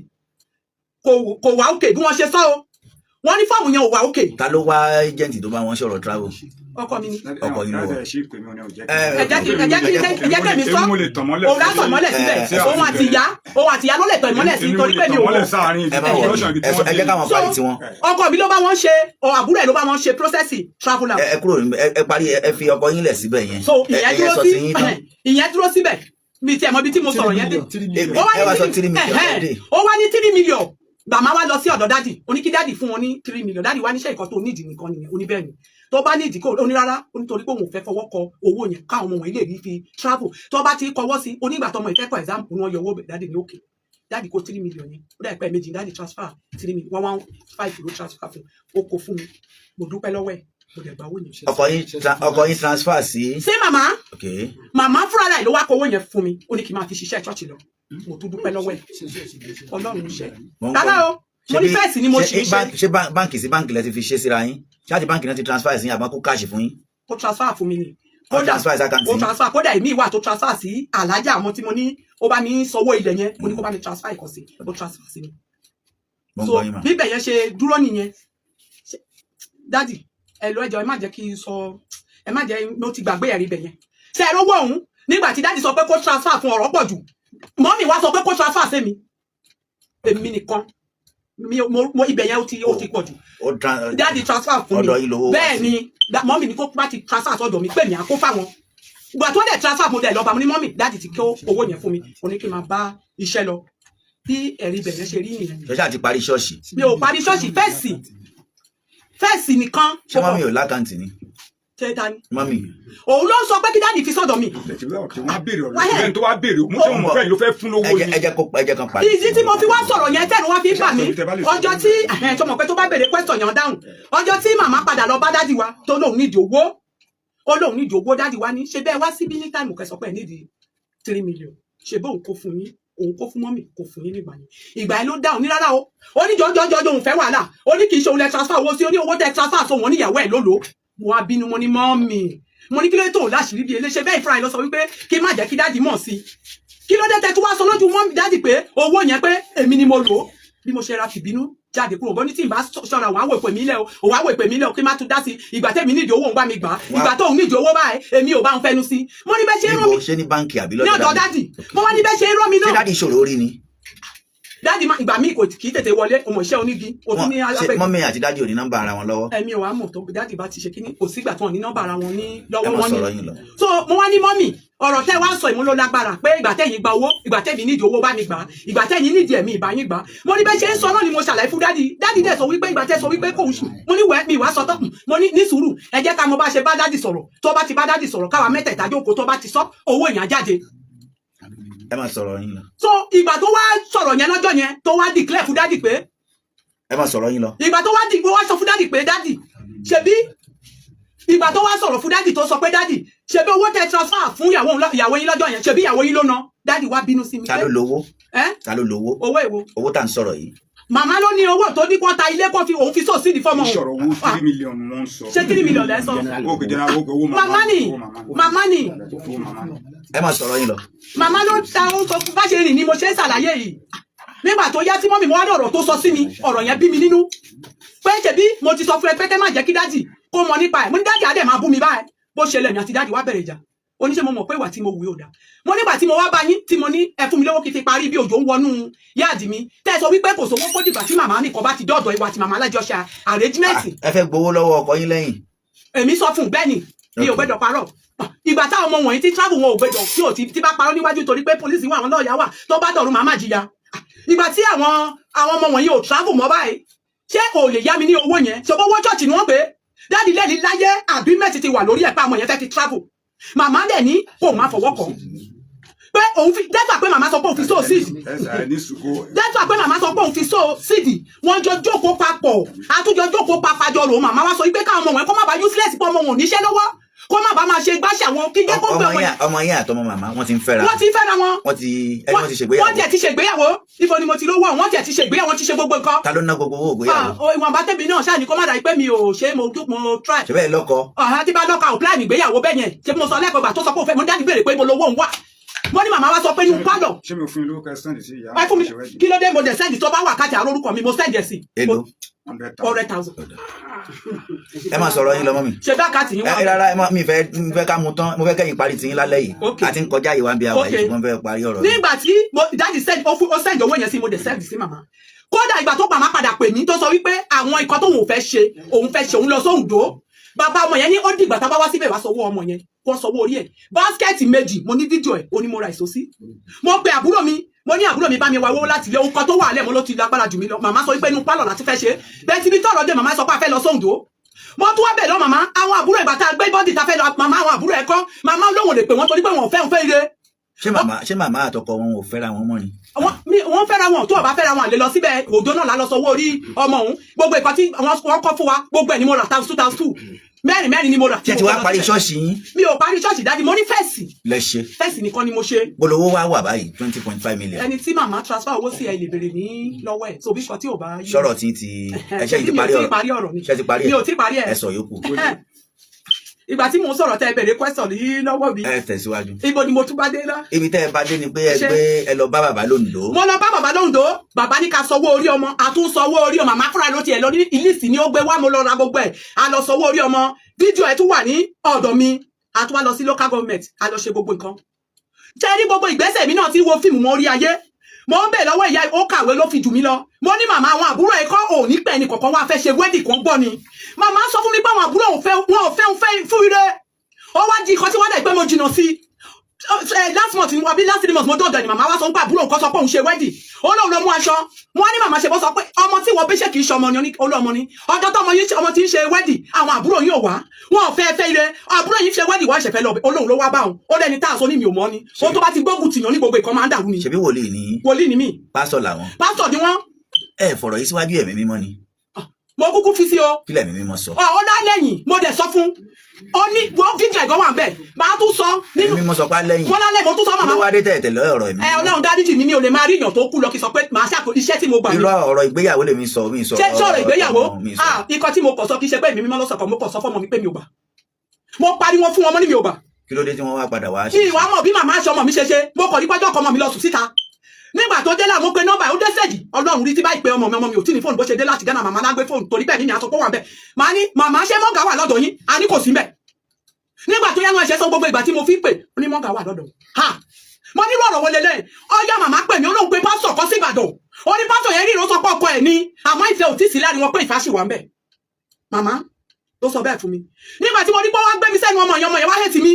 kò wá òkè bí wọ́n ṣe sọ o wọ́n ní fọ́ọ̀mù yẹn ò wá òkè. ta ló wá agent tó bá wọn sọ̀rọ̀ travel. ọkọ mi ni. ọkọ yìí lọ. ẹ jẹ́ kẹ́mi sọ òun á tọ̀ mọ́lẹ̀ síbẹ̀ òun àti ìyá ló lè tọ̀ ìmọ́lẹ̀ sí torí pé mi ò wọ̀. ẹ má wọ ẹ jẹ́ káwọn parí tiwọn. ọkọ mi ló bá wọn ṣe àbúrò ẹ̀ ló bá wọn ṣe process travel out. ẹ kúrò ẹ parí ẹ fi ọkọ yín lẹ̀ síbẹ̀ yẹn. so ìyẹn dúró síbẹ̀ mi tiẹ̀ mọ ibi tí mo sọ̀rọ̀ yẹn dé. ó wá ní 3 million bàmá wá lọ sí ọ̀dọ̀ dádì oníkí dádì fún wọn ní 3 million dádì wá níṣẹ́ ìkan tó nídìí nìkan nìyẹn oníbẹ̀ẹ̀ni tó bá nídìí kó onírárá onítorí pé òun ò fẹ́ fọwọ́ kọ owó yẹn káwọn ọmọ wọn ilé rí fi travel tó bá ti kọwọ́ sí onígbà tọmọ ìfẹ́kọ̀ọ́ exam wọn yọ owó bẹ̀ dádì ní òkè dádì kó 3 million yẹn ó dà ìpẹ́ méjì dádì transfer 3 million 115 ló transfer fún ó kó fún mi mo dúpẹ́ lọ́wọ́ ẹ̀ mo dẹ̀ gba owó yẹn. ọkọ yín transfer sí. sí màmá fúnra rẹ̀ ló wá kó owó yẹn fún mi ó ní kí n máa fi ṣiṣẹ́ church lọ mo tún dúpẹ́ lọ́wọ́ ẹ̀ ọlọ́run iṣẹ́ rárá o mo ní fẹ́ẹ̀sì ni mo ṣe ṣe báǹkì sí báǹkì lẹ ti fi ṣe síra yín ṣáàtì báǹkì náà ti transfer sí àbá kó káàṣì fún yín. ó transfer fún mi ni ó transfer sí àkáǹtì ó transfer kódà èmi ìwà tó transfer sí alájà àwọn tí mo ní ó bá mi sanwó ilẹ̀ yẹn mo ní kó bá mi transfer ìkọ̀ sí ó transfer sí mi. so bíbẹ̀ yẹn ṣe dúró nìyẹn dádì ẹ lọ ẹjọ ẹ má jẹ́ kí n sọ ẹ má jẹ́ mo ti gbàgbé ẹ̀rí bẹ̀ yẹn ṣe ẹ lọ́wọ́ òun nígbà tí dádì sọ pé kó transfer fún ọ̀rọ̀ pọ̀ jù mọ́mì wá sọ pé kó transfer sí mi èmi nìkan mo ibẹ̀ yẹn ó ti pọ̀ jù dáàdi transfer fún mi bẹ́ẹ̀ ni mọ́mì ní kó bá ti transfer sọ́dọ̀ mi pè mí àkó fáwọn gbà tó dẹ̀ transfer mo dẹ̀ lọ́ba mo ní mọ́mì dáàdi ti kó owó yẹn fún mi mo ní kí n máa bá iṣẹ́ lọ bí ẹ̀rí ibẹ̀ yẹn ṣe rí nìyẹn. ṣọ́ṣà ti parí ṣọ́ọ̀ṣì. mi ò parí ṣọ́ọ̀ṣì fẹ́ẹ̀sì nìkan. ṣé mọ́mì ò lákàntì ni. ṣé ta ni. mọ́mì. òun ló sọ pé kí dáàdi fi sọ́dọ̀ mi. tó wá béèrè mo ṣe mọ̀ fẹ́ ló fẹ́ fún lówó ni. ẹ jẹ́ kan parí. ìdí tí mo fi wá sọ̀rọ̀ yẹn tẹ́nu wá fi bà mí ọjọ́ tí ṣọmọ pé tó bá béèrè question yẹn dáhùn ọjọ́ tí màmá padà lọ bá dádì wa tó lóun nídìí owó ó lóun nídìí owó dádì wa ní ṣe bẹ́ẹ̀ wá síbí ní táìmù kẹsàn pé nídìí 3 million ṣe bóun kó fún yín òun kó fún mọ́mì kó fún yín nígbà yẹn ìgbà yẹn ló dáhùn ní rárá o ó ní jọjọjọjọ òun fẹ́ wàhálà ó ní kì í ṣe òun lẹ transfer owó sí ó ní owó tẹ transfer so wọn níyàwó ẹ̀ lólo mo wá bínú mo ní mọ́mì mo ní kí ló dé tó láṣìírí bíi eléṣẹ bẹ́ẹ̀ ìfúnra ẹ̀ lọ sọ wípé kí má jẹ́ kí dádì mọ̀ sí kí ló dé tẹ́ tó wá sọ lójú mọ́mì dádì pé owó yẹn pé èmi ni mo lò ó bí mo ṣe ra fìbínú jáde kúrò bọ́ní tí n bá ṣọ́ra wàá wò pè mí lẹ́ o wàá wò pè mí lẹ́ o kí n má tún dá sí ìgbà tẹ́mi nídìí owó ń bá mi gbà ìgbà tó ń nídìí owó báyìí èmi ò bá ń fẹnu sí mo ní bẹ́ẹ̀ ṣe é rán mi ṣé ní báǹkì àbí ní ọ̀dọ̀ dádì mo wá ní bẹ́ẹ̀ ṣe é rán mi náà. ṣé dádì ṣòro orí ni dáàdì ìgbà míì kì í tètè wọlé ọmọ iṣẹ́ onígi òtún ní ṣe mọ́mí àti dáàdì ò ní nọ́mbà ara wọn lọ́wọ́. ẹ̀mí ò wá mọ̀ tó dáàdì bá ti ṣe kíní kò sígbà tí wọ́n ní nọ́mbà ara wọn ní lọ́wọ́ ẹ wọn mọ̀ sọ̀rọ̀ ni yín lọ. so mo wá ní mọ́mì ọ̀rọ̀ tẹ́ wá sọ ìmúlò lágbára pé ìgbà tẹ́yìn gba owó ìgbà tẹ́mi nídìí owó bá mi gbà ìgbà tẹ́yìn nídìí ẹ̀mí ìbá yín gbà mo ní bẹ́ẹ̀ ṣe ń sọ náà ni mo ṣàlàyé fún dáàdì dẹ̀ sọ wípé ìgbà tẹ́ sọ wípé kò ń sùn mo ní wẹ́ẹ́ mi wá sọ tán mo ní sùúrù ẹ jẹ́ ká mo bá ṣe bá dáàdì sọ̀rọ̀ tó bá ti bá dáàdì sọ̀rọ̀ káwa mẹ́tẹ̀ẹ̀ta jókòó tó bá ti sọ owó èèyàn jáde. ẹ máa sọ̀rọ̀ yín lọ. so ìgbà tó wá sọ̀rọ̀ yẹn lọ́jọ́ yẹn tó wá declare fún dáàdì pé ẹ máa sọ̀rọ̀ yín lọ. ìgbà tó wá sọ fún dáàdì pé dáàdì ṣebí ìgbà tó wá sọ̀rọ̀ fún dáàdì tó sọ pé dáàdì ṣebí owó tẹ transfer fún ìyàwó yín lọ́jọ́ yẹn ṣebí ìyàwó yín ló ná dáàdì wá bínú sí mi. ta ló lówó. ta ló lówó. owó èwo. owó tá à ń sọ̀rọ̀ yìí. màmá ló ní owó tó ní kó ta ilé kó fi òun fi sóò sídìí fọmọ. ìṣòro owó 3 million wọ́n sọ. ṣé 3 million lẹ sọ. owó màmá ni. ẹ máa sọ̀rọ̀ yín lọ. màmá ló ta ohun sọ bá ṣe rìn ni mo ṣe ń ṣàlàyé yìí nígbà tó yá tí mọ́mì mo wá dọ̀rọ̀ tó sọ sí mi ọ̀rọ̀ yẹn bí mi nínú pé ṣebí mo ti sọ fún ẹ pé kẹ́ má jẹ́ kí dájì kó mọ nípa ẹ̀ mo ní dájì á dẹ̀ máa bú mi báyìí bó ṣe lẹ̀ ní àti dájì wá bẹ̀rẹ̀ ìjà oníṣẹ́ mo mọ̀ pé ìwà tí mo wù yóò dá mo nígbà tí mo wá bá yín tí mo ní ẹ fún mi lówó kí fi parí bí òjò ń wọnú yáàdì mi tẹ́ ẹ sọ wípé kò sówó kó dìgbà tí màmá nìkan bá ti dọ́dọ̀ ìwà tí màmá alájọ ṣe àrẹ́jímẹ́ǹtì. ẹ fẹ́ gbowó lọ́wọ́ ọkọ yín lẹ́yìn. èmi sọ fún bẹ́ẹ̀ ni mi ò gbẹ́dọ̀ parọ́ ìgbà táwọn ọmọ wọ̀nyí tí travel wọn ò gbẹ́dọ̀ tí ò ti bá parọ́ níwájú torí pé pólísì wà àwọn lọ́ọ̀yà wà tó bá dọ̀rùn màmá jìyà ìgbà tí àwọn ọmọ wọ̀nyí ò travel mọ́ báyìí ṣé o lè yá mi ní owó yẹn ṣe owó chọ́ọ̀chì ni wọ́n pé dáàdi lẹ́ni láyé agreement ti wà lórí ẹ̀ pé àwọn yẹn fẹ́ fi travel màmá dẹ̀ ní kó má fọwọ́ kàn pé òun fi dẹ́fà pé màmá sọ pé òun fi so síìdì dẹ́fà pé màmá sọ pé òun fi so síìdì wọ́n jọ jókòó papọ̀ àtúnjọ jókòó papàjọ rò màmá wá sọ wípé káwọn ọmọ wọn kó má bá useless pé ọmọ wọn ò níṣẹ́ lọ́wọ́ kó má bá máa ṣe gbáṣà wọn kí jẹ́ kó gbé ọmọ yẹn. ọmọ yẹn àtọmọ màmá wọ́n ti ń fẹ́ra wọ́n ti fẹ́ra wọn wọ́n ti ṣègbéyàwó. wọ́n tiẹ̀ ti ṣègbéyàwó ibo ni mo ti lówó wọ́n tiẹ̀ ti ṣègbéyàwó wọ́n ti ṣe gbogbo nǹkan. ta ló ná gbogbo owó ìgbéyàwó. ìwọ̀n bá tẹ̀mí náà ṣáà ní kó má dà pé mi ò ṣe mo try. ṣe bẹ́ẹ̀ lọ́kọ. tí bá lọ́kọ ò plan ìgbéyàwó bẹ́ẹ̀ yẹn ṣe mo sọ lẹ́kọ̀ọ́ gbà tó sọ pé òun fẹ́ mo dájú béèrè pé mo lówó ń wà mo ní màmá wa sọ pé inú pálọ̀. ṣé mi ò fún yín lówó kẹ́ sẹ́ndì sí ìyá ẹ fún mi kí ló dé mo dẹ̀ sẹ́ndì tó bá wà káàtì àrórúkọ mi mo sẹ́ndì ẹ̀ sí. èlò 100,000. ẹ máa sọ̀rọ̀ yín lọ mọ́ mi. ṣe bá káàtì yín wá. rárá mi fẹ́ ká mu tán mo fẹ́ kẹ́yìn parí tiyín lálẹ́ yìí àti ń kọjá ìwà bí àwa yìí ṣùgbọ́n fẹ́ parí ọ̀rọ̀ yìí. nígbà tí dáàdì ó sẹ́ndì owó yẹn sí mo dẹ̀ sẹ́ndì sí màmá kódà ìgbà tó màmá padà pè mí tó sọ wípé àwọn ikọ̀ tóun ò fẹ́ ṣe òun lọ sóhùndó bàbá ọmọ yẹn ní ó dìgbà tá a bá wá síbẹ̀ wá sọwọ́ ọmọ yẹn kó sọwọ́ orí ẹ̀ báskẹ́ẹ̀tì méjì mo ní fídíò ẹ̀ ó ní mo ra èso sí mo pe àbúrò mi mo ní àbúrò mi bá mi wá owó láti ilé nǹkan tó wà lẹ̀ mo ló ti lágbára jù mí lọ màmá sọ wípé inú pálọ̀ láti fẹ́ ṣe bẹ́ẹ̀ ti ní tọ̀rọ̀ dé màmá sọ pé a fẹ́ lọ sóhùndó mo tún wá bẹ̀ lọ màmá àwọn àbúrò ìgbà tá a gbé bọ́dì tá a fẹ́ lọ màmá àwọn àbúrò ẹ̀ kọ́ màmá olóhùn lè pè wọ́n torí pé wọn ò fẹ́ ire. ṣé màmá àtọkọ wọn ò fẹ́ra wọn mọ́ ni. wọ́n fẹ́ra wọn tó ọba fẹ́ra wọn àlè lọ síbẹ̀ òjò náà lálọ́ sọ owó orí ọmọ òun gbogbo ìkan tí wọ́n kọ́ fún wa gbogbo ẹ̀ ni mo rà 2,000 mẹ́rin ni mo rà. tí ẹ ti wá parí ṣọ́ọ̀ṣì yín. mi ò parí ṣọ́ọ̀ṣì dájú mo ní fẹ́ẹ̀sì. lẹ ṣe. fẹ́ẹ̀sì nìkan ni mo ṣe. bolówó wá wà báyìí 20.5 million. ẹni tí màmá transfer owó sí ẹ lè béèrè ní lọ́wọ́ ẹ̀ so bí kan tí ò bá yí. sọ̀rọ̀ tí ti ẹṣẹ́ yìí ti parí ọ̀rọ̀ mi ṣe ti parí ẹ̀ mi ò tí parí ẹ̀ ẹ sọ yòókù. ìgbà tí mo ń sọ̀rọ̀ tẹ́ ẹ bẹ̀rẹ̀ question yìí lọ́wọ́ mi. ẹ tẹ̀síwájú. ibo ni mo tún bá dé náà. ibi tẹ́ ẹ bá dé ni pé ẹ lọ bá bàbá lóńdó. mo lọ bá bàbá lóńdó bàbá ní ká sanwó orí ọmọ àtúnsanwó orí ọmọ àmọ́ fúnra ló tiẹ̀ lọ ní ìlísì ni ó gbé wá mo lọ ra gbogbo ẹ̀ a lọ sanwó orí ọmọ fídíò ẹ̀ tún wà ní ọ̀dọ̀ mi a tún wá lọ sí local government a lọ ṣe gbogbo nǹkan. jẹ́ ní gbogbo ìgbésẹ̀ mi náà ti wo fíìmù mọ́ orí ayé mo ń bẹ̀ lọ́wọ́ ìyá ó kàwé ló fi jù mí lọ mo ní màmá àwọn àbúrò ẹ̀ kọ́ òní pẹ̀ ní kọ̀ọ̀kan wá fẹ́ ṣe wẹ́dì kan gbọ́ ni màmá sọ fún mi pé àwọn àbúrò wọn ò fẹ́ fún ire ó wá di nǹkan tí wọ́n dẹ̀ pé mo jìnnà sí last month àbí last 3 months mo dọ̀dọ̀ ni màmá wá sọ pé àbúrò nǹkan sọ pé òun ṣe wẹ́dì ó lóun ló mú aṣọ wọ́n ní màmá ṣe bọ́ sọ pé ọmọ tí wọ́n bí ṣe kì í ṣe ọmọ ni olóòmọ ni ọjọ́ tó ọmọ tí ń ṣe wẹ́dì àwọn àbúrò yóò wá wọn ò fẹ́ ire àbúrò yìí ṣe wẹ́dì wọ́n ṣẹ̀fẹ́ lọ olóhùn ló wá bá òun ó lẹ́ni tá a sọ ní mi ò mọ́ ni ó tó bá ti gbógun tìyàn ní gbogbo ìkan máa ń dàrú ni. ṣebí wòlíì ni. wòlíì ni mí. pásítọ̀ làwọn. pásítọ̀ ni wọ́n. ẹ fọ̀rọ̀ yìí síwájú ẹ̀mí mímọ́ ni. mo kúkú fi sí o. kílẹ̀ ẹ̀mí mímọ́ sọ. ó dá lẹ́yìn mo dẹ̀ sọ fún ó ní wọ́n fídíò ẹ̀gọ́ wà bẹ́ẹ̀ máa tún sọ nínú. ẹ̀mí mímọ́ sọ pé lẹ́yìn. wọ́n lálẹ́ mo tún sọ màmá. ló wá dé tẹ̀tẹ̀lẹ́ ọ̀rọ̀ ẹ̀mí. Ọlọ́run dáríjì mi ò lè máa rí èèyàn tó kú lọ kí sọ pé màá ṣàkó iṣẹ́ tí mo gbà ní. irọ́ ọ̀rọ̀ ìgbéyàwó lè mi sọ. ṣé sọ̀rọ̀ ìgbéyàwó ikọ̀ tí mo kọ̀ sọ kí ṣe pé èmi mímọ́ lọ́sọ̀kọ̀ mo kọ̀ sọ fọ́mọ mi pé mi ò gbà mo pariwo fún wọn mọ́ ní mi ò gbà. kí ló dé tí wọ́n wá padà wá ṣe. ìwà mọ̀ bí màmá aṣọ ọmọ mi ṣe ṣe mo kọ̀ ní pẹ́jọ́ ọkọ ọmọ mi lọ sùn síta nígbà tó dé láàmú pé nọ́mbà ó dé sẹ́ẹ̀jì Ọlọ́run rí tí báyìí pé ọmọ mi ò tí ní fóònù bó ṣe dé láti Ghana màmá lágbé fóònù torí bẹ́ẹ̀ ni àsọ pé wà bẹ́ẹ̀ màá ní màmá ṣé mọ́gà wà lọ́dọ̀ yín a ní kò sí mbẹ̀ nígbà tó yánu ẹ̀ṣẹ̀ sọ gbogbo ìgbà tí mo fi pè ní mọ́gà wà lọ́dọ̀ ha mo ní rọ̀rọ̀ wọlé lẹ́yìn ọyá màmá pè mí Ọlọ́run pé pásítọ̀ kọ́ sí Ìbàdàn ó ní pásítọ̀ yẹn rí ìró sọ pé ọkọ ẹ̀ ni àmọ́ ìfẹ́ ò tí sí láàrin wọn pé ìfẹ́ sì wà ń bẹ̀ màmá ló sọ bẹ́ẹ̀ fún mi nígbà tí mo ní pé wọ́n gbé mi sẹ́nu ọmọ yẹn wá hẹ́tì mi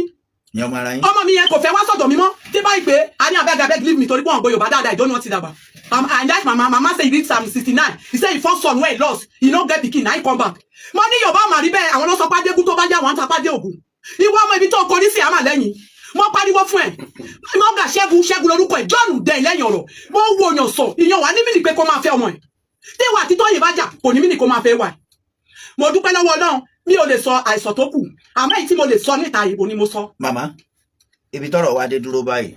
ọmọ mi yẹn kò fẹ́ wá sọ̀dọ̀ mi mọ́ tí báyìí pé a ní abeg leave me torí pé wọn gbé Yorùbá dáadáa ìdóni wọn ti dàgbà and that mama say he read Psalm 69 he say he first son wey he lost he no get pikin na he come back mo ní Yorùbá mà rí bẹ́ẹ̀ àwọn ló sọ pé adégún tó bá já wọn tapá dé ògùn ìwọ ọmọ ibi tó korí sí àmà lẹ́yìn mo pariwo fún ẹ mo gà ṣẹ́gun lórúkọ ẹ̀ John dẹ̀ lẹ́yìn ọ̀rọ̀ mo wo yàn sọ ìyàn wà ní mí ní pé kó máa fẹ́ ọmọ ẹ̀ tí wà títọ́ yìí bá jà kò ní mí ní kó máa fẹ́ wà mo dúpẹ́ lọ́wọ́ Ọlọ́run mi ò lè sọ àìsàn tó kù àmọ́ èyí tí mo lè sọ níta ìbò ni mo sọ. màmá ibi tọ́rọ̀ wa dé dúró báyìí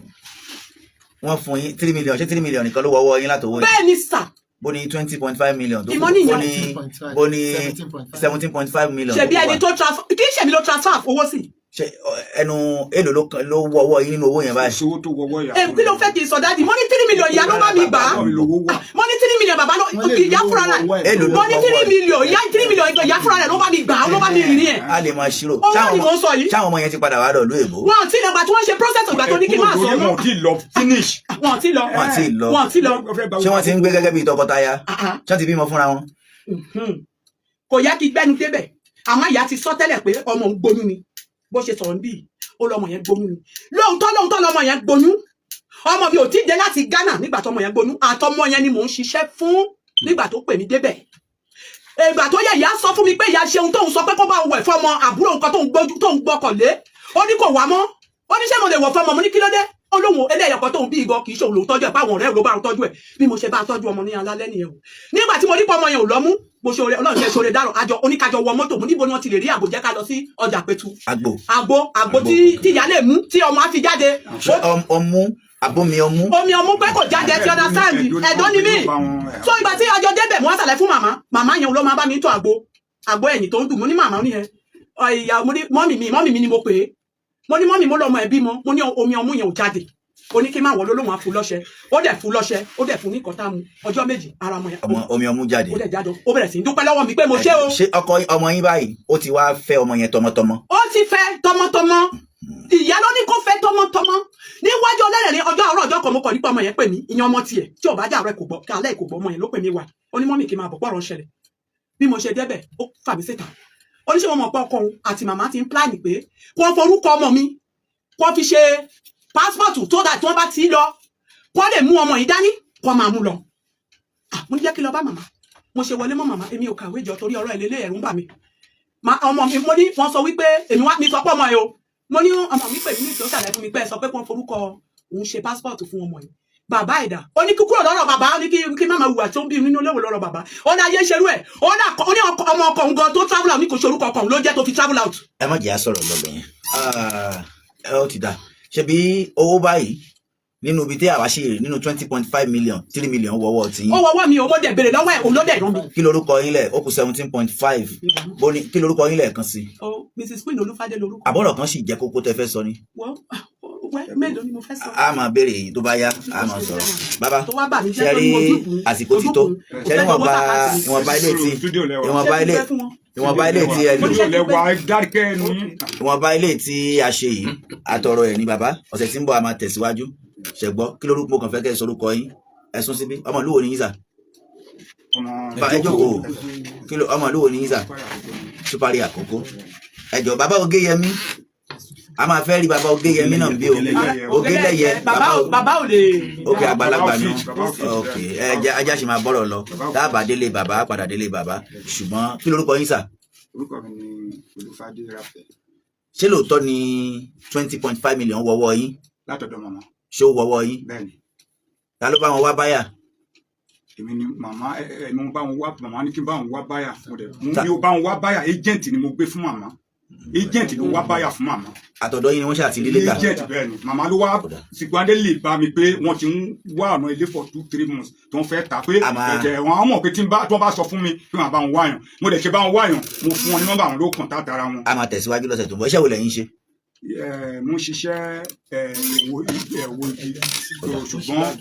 wọ́n fún yín 3 million ṣé 3 million nìkan ló wọ́wọ́ yín látọwọ́ yín. bẹ́ẹ̀ ni sà. bó ní 20.5 million tó kù bó ní 17.5 million. ṣebí ẹni tó transfer kì í ṣe mi ló transfer owó sí. ṣe ẹnu èlò ló wọ́wọ́ yín nínú owó yẹn báyìí. owó tó wọ́wọ́ yà. kí ló fẹ́ kí n sọ dáàdi mo ní 3 million ìyá ló bá mi gbà á mo ní 3 million bàbá ìyá fúnra rẹ̀ mo ní 3 million ìyá fúnra rẹ̀ ló bá mi gbà á ló bá mi rìn ní ẹ̀. a lè máa ṣírò ṣáwọn ọmọ yẹn ti padà wá lọ lóò èbó. wọn ti lọ gbà tí wọ́n ṣe process ìgbà tó ní kí n máa sọ wọn ò tí ì lọ finish. wọn ti lọ ṣé wọ́n ti ń gbé gẹ́gẹ́ bí tọkọtaya ṣé wọ́n ti bímọ fúnra wọn. kò yẹ kí gbẹnu débẹ̀ àmọ́ ìyá ti sọ tẹ́lẹ̀ pé ọmọ ń gbóyún ni bó ṣe sọ̀rọ̀ níbí ó lọ́mọ yẹn gbóyún ni lóòótọ́ lọ́mọ yẹn gbóyún ọmọ mi ò tí ì dé láti Ghana nígbà tó ọmọ yẹn gbóyún àtọmọ yẹn ni mò ń ṣiṣẹ́ fún nígbà tó pè mí débẹ̀ ìgbà tó yẹ ìyá sọ fún mi pé ìyá ṣe ohun tóun sọ pé kó bá wẹ̀ fọmọ àbúrò nǹkan tóun gbọ́kànlé ó ní kò wá mọ́ ó ní ṣé mo lè wọ̀ fọmọ mo ní kí ló dé ó lóun eléyọ̀kọ̀ tóun bí ìgò kì í ṣe òun lòún tọ́jú ẹ̀ páwọn ọ̀rẹ́ ló bá ń tọ́jú ẹ̀ bí mo ṣe bá tọ́jú ọmọ ní alálẹ́ nìyẹn o nígbà tí mo ní pọ́ ọmọ yẹn ò lọ́mú mo ṣe oore Ọlọ́run ṣe ṣoore dárò àjọ oníkájọ wọ mọ́tò mo níbo ni wọ́n ti lè rí àgbò jẹ́ ká lọ sí ọjà Pẹ̀tù àgbo tí ìyá lè mú tí ọmọ á fi jáde. omi ọmú pé kò jáde ti ọ̀dà sáàndì ẹ̀dọ́ ni mí so ìgbà tí ọjọ́ débẹ̀ mo wá sàlẹ̀ fún màmá yẹn ló máa bá mi tó àgbo ẹ̀yìn tó ń dùn mo ní màmá nìyẹn ìyá mo ní mọ́mì mi ni mo pè é mo ní mọ́mì mo lọ́mọ ẹ̀bí mo ní omi ọmú yẹn ò jáde ó ní kí n máa wọ lólóhùn àfún lọ́ṣẹ ó dẹ̀ fún lọ́ṣẹ ó dẹ̀ fún ní kọ́tà mu ọjọ́ méjì ara ọmọ yẹn. omi ọmú jáde ó dẹ̀ jáde ó bẹ̀rẹ̀ sí í dúpẹ́ lọ́wọ́ mi pé mo ṣe o. ṣé ọmọ yín báyìí ó ti wá fẹ́ ọmọ yẹn tọmọtọmọ. ó ti fẹ́ tọmọtọmọ ìyá ló ní kó fẹ́ tọmọtọmọ níwájú ọlẹ́rẹ̀ ọjọ́ àárọ̀ ọjọ́ kan mo kọ̀ nípa ọmọ yẹn pè mí ìyẹn ọmọ tiẹ̀ tí ò bá jà rẹ̀ kò gbọ́ kálẹ̀ kò gbọ́ ọmọ yẹn ló pè mí wá ó ní mọ́mì kí n máa bọ̀ pọ̀rọ̀ ṣẹlẹ̀ bí mo ṣe débẹ̀ ó fà mí síta ó ní ṣé wọn mọ̀ pé ọkọ òun àti màmá ti ń pláàni pé kó forúkọ ọmọ mi kó fi ṣe pásítọ̀tù tó dà tí wọ́n bá ti lọ kó lè mú ọmọ yìí dání kó máa mú lọ. mo ní jẹ́ kí lọ bá màmá mo ṣe wọlé mọ́ màmá èmi ò kàwé jọ torí ọ̀rọ̀ ìlélẹ̀ ẹ̀rù ń bà mí. ọmọ mi mo ní wọ́n sọ wípé èmi wá mi sọ pé ọmọ yìí o mo ní ọmọ mi pè mí ní ìtòsàlẹ̀ fún mi pé ẹ sọ pé kó forúkọ òun ṣe pásítọ̀tù fún ọmọ yìí bàbá ẹ̀dá ó ní kúkúrò lọ́rọ̀ bàbá ó ní kí má máa hùwà tó ń bí nínú léwu lọ́rọ̀ bàbá ó ní ayé ṣerú ẹ̀ ó ní ọmọ ọkọ̀ òun gan tó travel out ní kò ṣe orúkọ ọkọ̀ òun ló jẹ́ tó fi travel out. ẹ má jẹ́ àsọ̀rọ̀ lọ́bẹ̀ yẹn ó ti dá ṣebí owó báyìí nínú ibi tí àwa ṣe rè nínú 20.5 million 3 million wọ́wọ́ tí. ó wọ́wọ́ mi ò mo dẹ̀ bèrè lọ́wọ́ ẹ̀ òun ló dẹ̀ rán mi. kí lorúkọ yín lẹ̀ ó kù 17.5 bó ní kí lorúkọ yín lẹ̀ kan sí. Mrs Queen Olúfádé lorúkọ. àbọ̀rọ̀ kan sì jẹ́ kókó tẹ́ fẹ́ sọ ni. mélòó ni mo fẹ́ sọ. a máa béèrè tó bá yá a máa sọ̀rọ̀ bàbá ṣe rí àsìkò ti tó ṣe rí ìwọ̀nba ilé tí ìwọ̀nba ilé tí a ṣe yìí àtọ̀rọ̀ ẹ̀ ní bàbá ọ̀sẹ̀ tí ń bọ̀ a máa tẹ̀síwájú ṣẹ̀gbọ́ kí lórúkọ mo kàn fẹ́ kẹ́ ẹ sorúkọ yín ẹ̀sùn síbí ọmọ ìlú wo ni yín sà ẹ jókòó ọmọ ìlú wo ni yín sà Ṣúpárì Àkókó ẹjọ bàbá Ògéyẹmí a máa fẹ́ rí bàbá Ògéyẹmí náà bí o Ògélẹ́yẹ bàbá ò lè. ok àgbàlagbà ni ok ajá ṣe máa bọ́rọ̀ lọ dábàá délé bàbá padà délé bàbá ṣùgbọ́n kí lórúkọ yín sà. orúkọ mi ni Olúfádé Ráfẹ̀. ṣé lóòótọ́ ni 20.5 million wọ́wọ́ yín. látọ̀dọ̀ màmá. ṣé ó wọ́wọ́ yín. bẹ́ẹ̀ni. ta ló bá wọn wá báyà. èmi ni màmá mo bá wọn wá màmá ní kí n bá wọn wá báyà mo bá wọn wá báyà agent ni mo gbé fún màmá agent ló wá báyà fún màmá. àtọ̀dọ̀ yín ni wọ́n ṣàtìlí lẹ́tà. agent bẹ́ẹ̀ ni màmá ló wá Sìgbàdé lè bá mi pé wọ́n ti ń wá ọ̀nà ilé for 2-3 months tó ń fẹ́ ta pé ẹ̀jẹ̀ wọn mọ̀ pé tí wọ́n bá sọ fún mi pé màá bá wọn wáyàn mo lè ṣe bá wọn wáyàn mo fún wọn ní nọ́mbà wọn ló kàn tá tara wọn. a máa tẹ̀síwájú lọ́sẹ̀ tó ń bọ̀ iṣẹ́ wo lẹ́yìn ṣe. mo ń ṣiṣẹ́ wo igi ṣùgbọ́n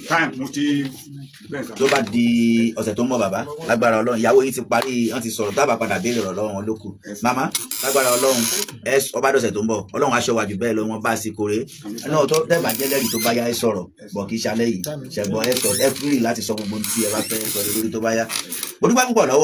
time mo ti bẹ́ẹ̀ sà. tó bá di ọ̀sẹ̀ tó ń bọ̀ bàbá lágbára ọlọ́run ìyàwó yìí ti parí wọ́n ti sọ̀rọ̀ tábà padà béèrè ọ̀rọ̀ lọ́wọ́ wọn lókù màmá lágbára ọlọ́run ọba dọ̀sẹ̀ tó ń bọ̀ ọlọ́run aṣọ wájú bẹ́ẹ̀ lọ wọn bá a sì kórè náà tó tẹ́gbà jẹ́ lẹ́rìí tó bá yá ẹ sọ̀rọ̀ bọ̀ kì í ṣalẹ́ yìí ṣẹ̀gbọ́n ẹ fírì láti sọ gbogbo tí ẹ bá fẹ́ sọ lórí tó bá yá mo dúpẹ́ púpọ̀ lọ́wọ́